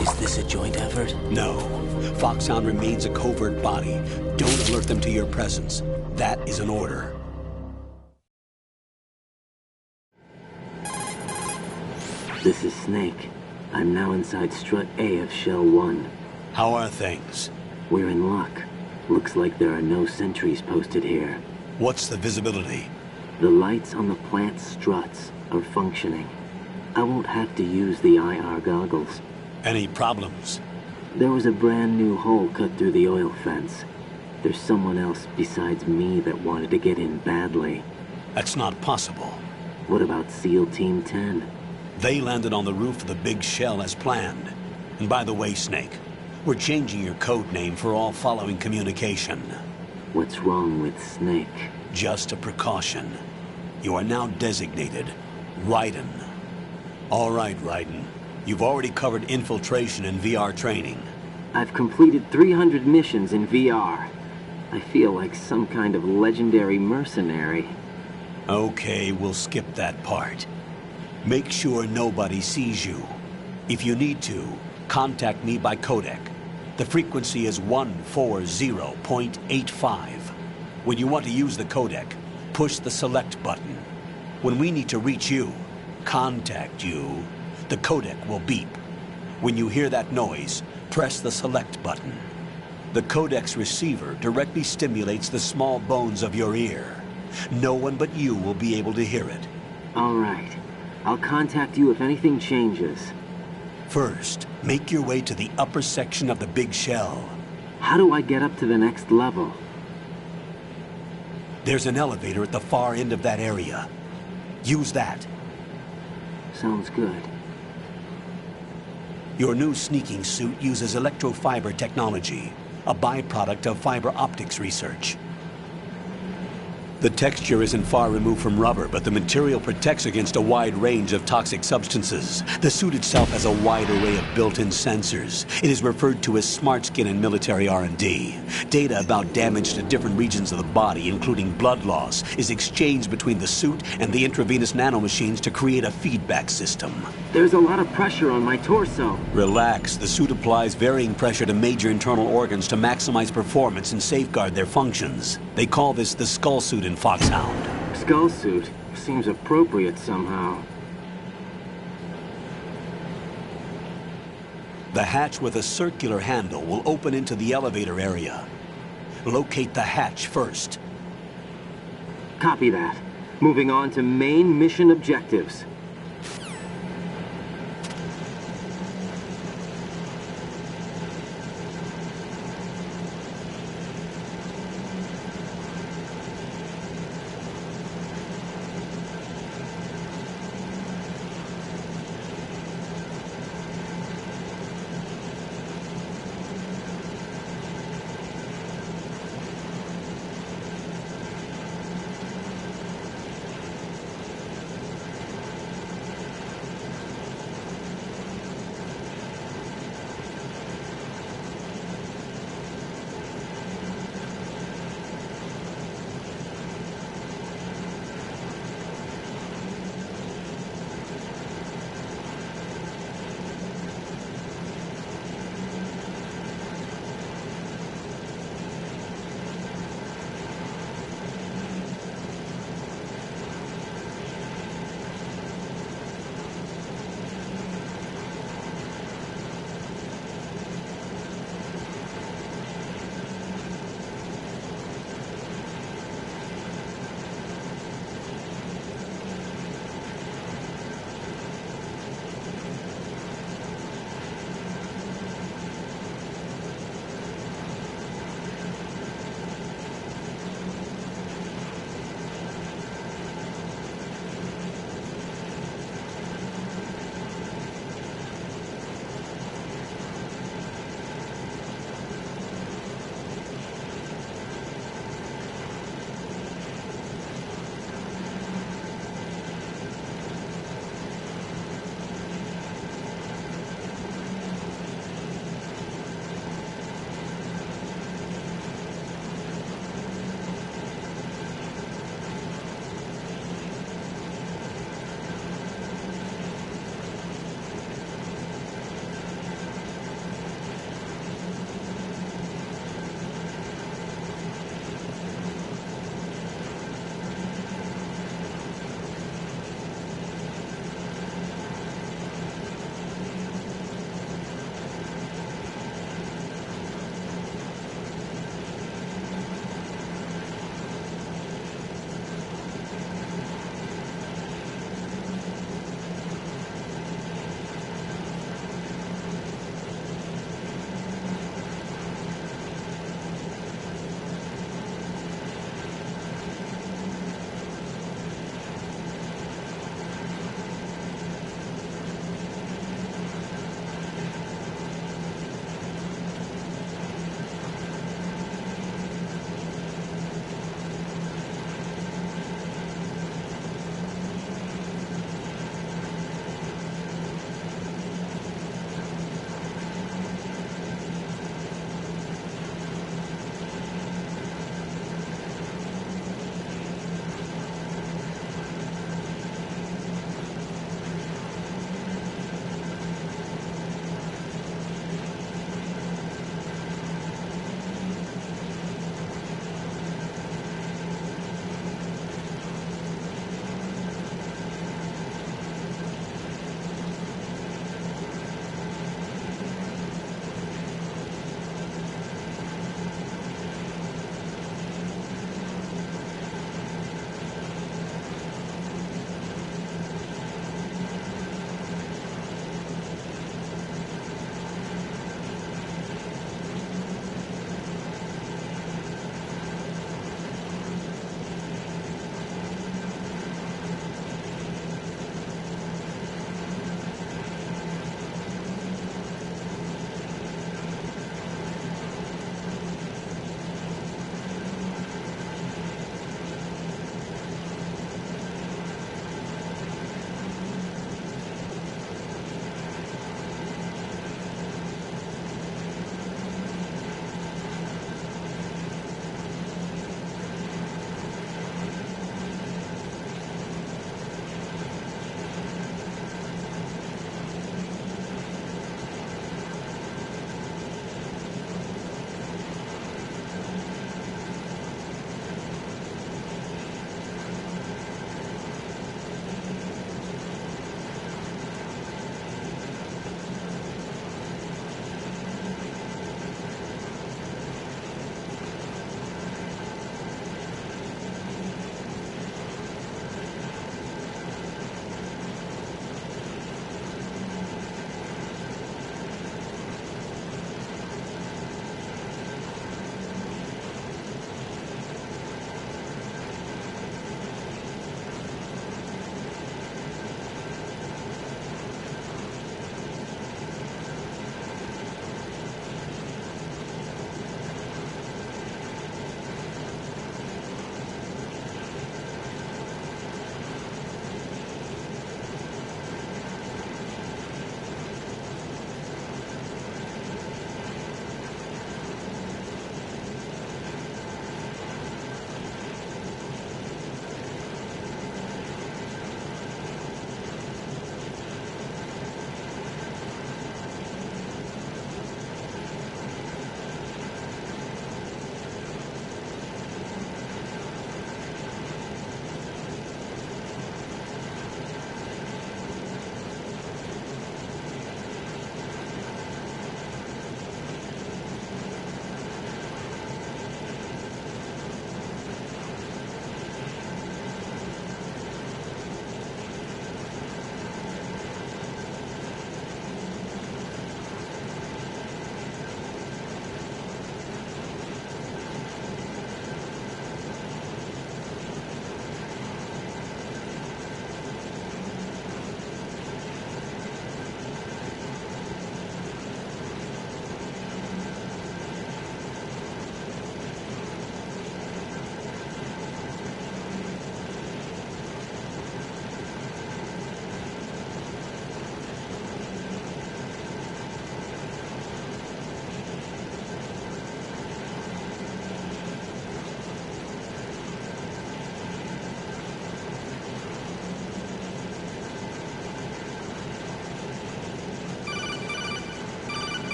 Is this a joint effort? No. Foxhound remains a covert body. Don't alert them to your presence. That is an order. This is Snake. I'm now inside Strut A of Shell 1. How are things? We're in luck. Looks like there are no sentries posted here. What's the visibility? The lights on the plant's struts are functioning. I won't have to use the IR goggles. Any problems? There was a brand new hole cut through the oil fence. There's someone else besides me that wanted to get in badly. That's not possible. What about SEAL Team 10? They landed on the roof of the Big Shell as planned. And by the way, Snake, we're changing your code name for all following communication. What's wrong with Snake? Just a precaution. You are now designated Raiden. All right, Raiden. You've already covered infiltration and VR training. I've completed 300 missions in VR. I feel like some kind of legendary mercenary. Okay, we'll skip that part. Make sure nobody sees you. If you need to, contact me by codec. The frequency is 140.85. When you want to use the codec, push the select button. When we need to reach you, contact you, the codec will beep. When you hear that noise, press the select button. The codec's receiver directly stimulates the small bones of your ear. No one but you will be able to hear it. All right. I'll contact you if anything changes. First, make your way to the upper section of the Big Shell. How do I get up to the next level? There's an elevator at the far end of that area. Use that. Sounds good. Your new sneaking suit uses electrofiber technology, a byproduct of fiber optics research. The texture isn't far removed from rubber, but the material protects against a wide range of toxic substances. The suit itself has a wide array of built-in sensors. It is referred to as smart skin in military R&D. Data about damage to different regions of the body, including blood loss, is exchanged between the suit and the intravenous nanomachines to create a feedback system. There's a lot of pressure on my torso. Relax. The suit applies varying pressure to major internal organs to maximize performance and safeguard their functions. They call this the skull suit in Foxhound. Skull suit seems appropriate somehow. The hatch with a circular handle will open into the elevator area. Locate the hatch first. Copy that. Moving on to main mission objectives.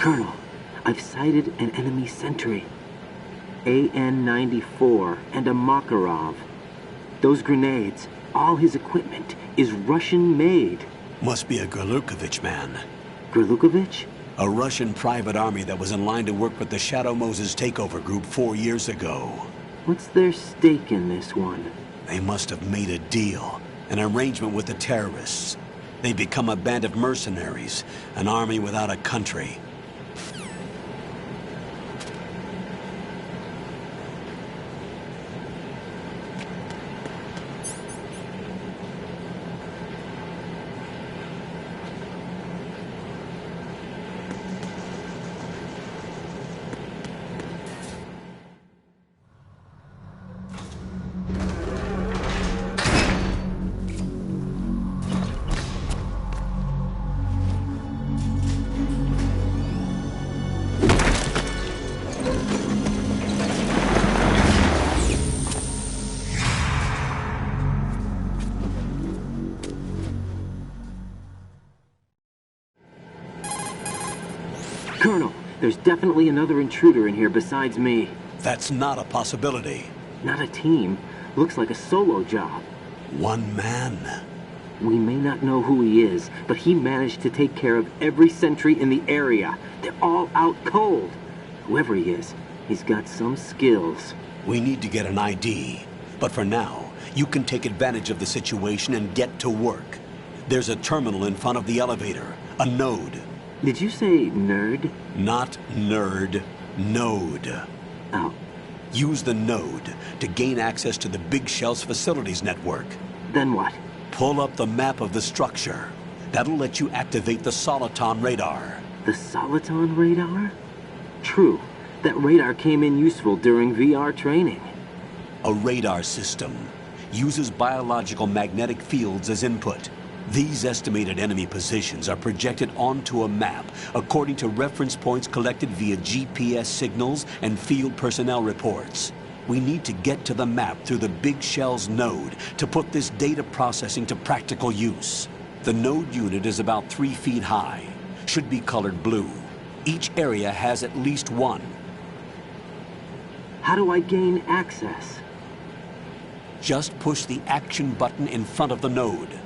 Colonel, I've sighted an enemy sentry. AN-94 and a Makarov. Those grenades, all his equipment, is Russian-made. Must be a Gorlukovich man. Gorlukovich? A Russian private army that was in line to work with the Shadow Moses takeover group 4 years ago. What's their stake in this one? They must have made a deal, an arrangement with the terrorists. They become a band of mercenaries, an army without a country. Colonel, there's definitely another intruder in here besides me. That's not a possibility. Not a team. Looks like a solo job. One man. We may not know who he is, but he managed to take care of every sentry in the area. They're all out cold. Whoever he is, he's got some skills. We need to get an ID. But for now, you can take advantage of the situation and get to work. There's a terminal in front of the elevator. A node. Did you say nerd? Not nerd. Node. Oh. Use the node to gain access to the Big Shell's facilities network. Then what? Pull up the map of the structure. That'll let you activate the Soliton radar. The Soliton radar? True. That radar came in useful during VR training. A radar system uses biological magnetic fields as input. These estimated enemy positions are projected onto a map according to reference points collected via GPS signals and field personnel reports. We need to get to the map through the Big Shell's node to put this data processing to practical use. The node unit is about 3 feet high, should be colored blue. Each area has at least one. How do I gain access? Just push the action button in front of the node.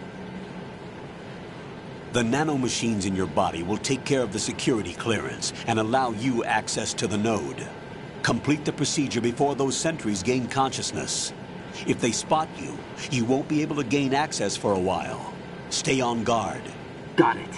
The nanomachines in your body will take care of the security clearance and allow you access to the node. Complete the procedure before those sentries gain consciousness. If they spot you, you won't be able to gain access for a while. Stay on guard. Got it.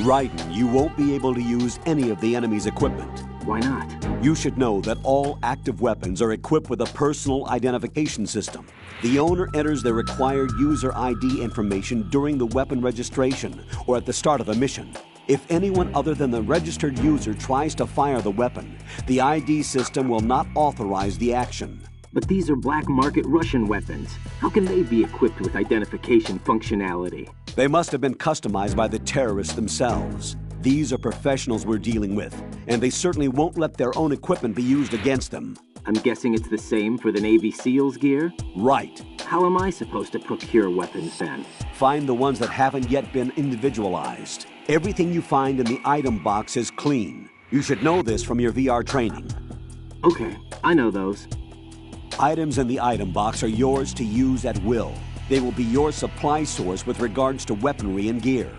Raiden, you won't be able to use any of the enemy's equipment. Why not? You should know that all active weapons are equipped with a personal identification system. The owner enters their required user ID information during the weapon registration or at the start of a mission. If anyone other than the registered user tries to fire the weapon, the ID system will not authorize the action. But these are black market Russian weapons. How can they be equipped with identification functionality? They must have been customized by the terrorists themselves. These are professionals we're dealing with, and they certainly won't let their own equipment be used against them. I'm guessing it's the same for the Navy SEALs gear? Right. How am I supposed to procure weapons then? Find the ones that haven't yet been individualized. Everything you find in the item box is clean. You should know this from your VR training. Okay, I know those. Items in the item box are yours to use at will. They will be your supply source with regards to weaponry and gear.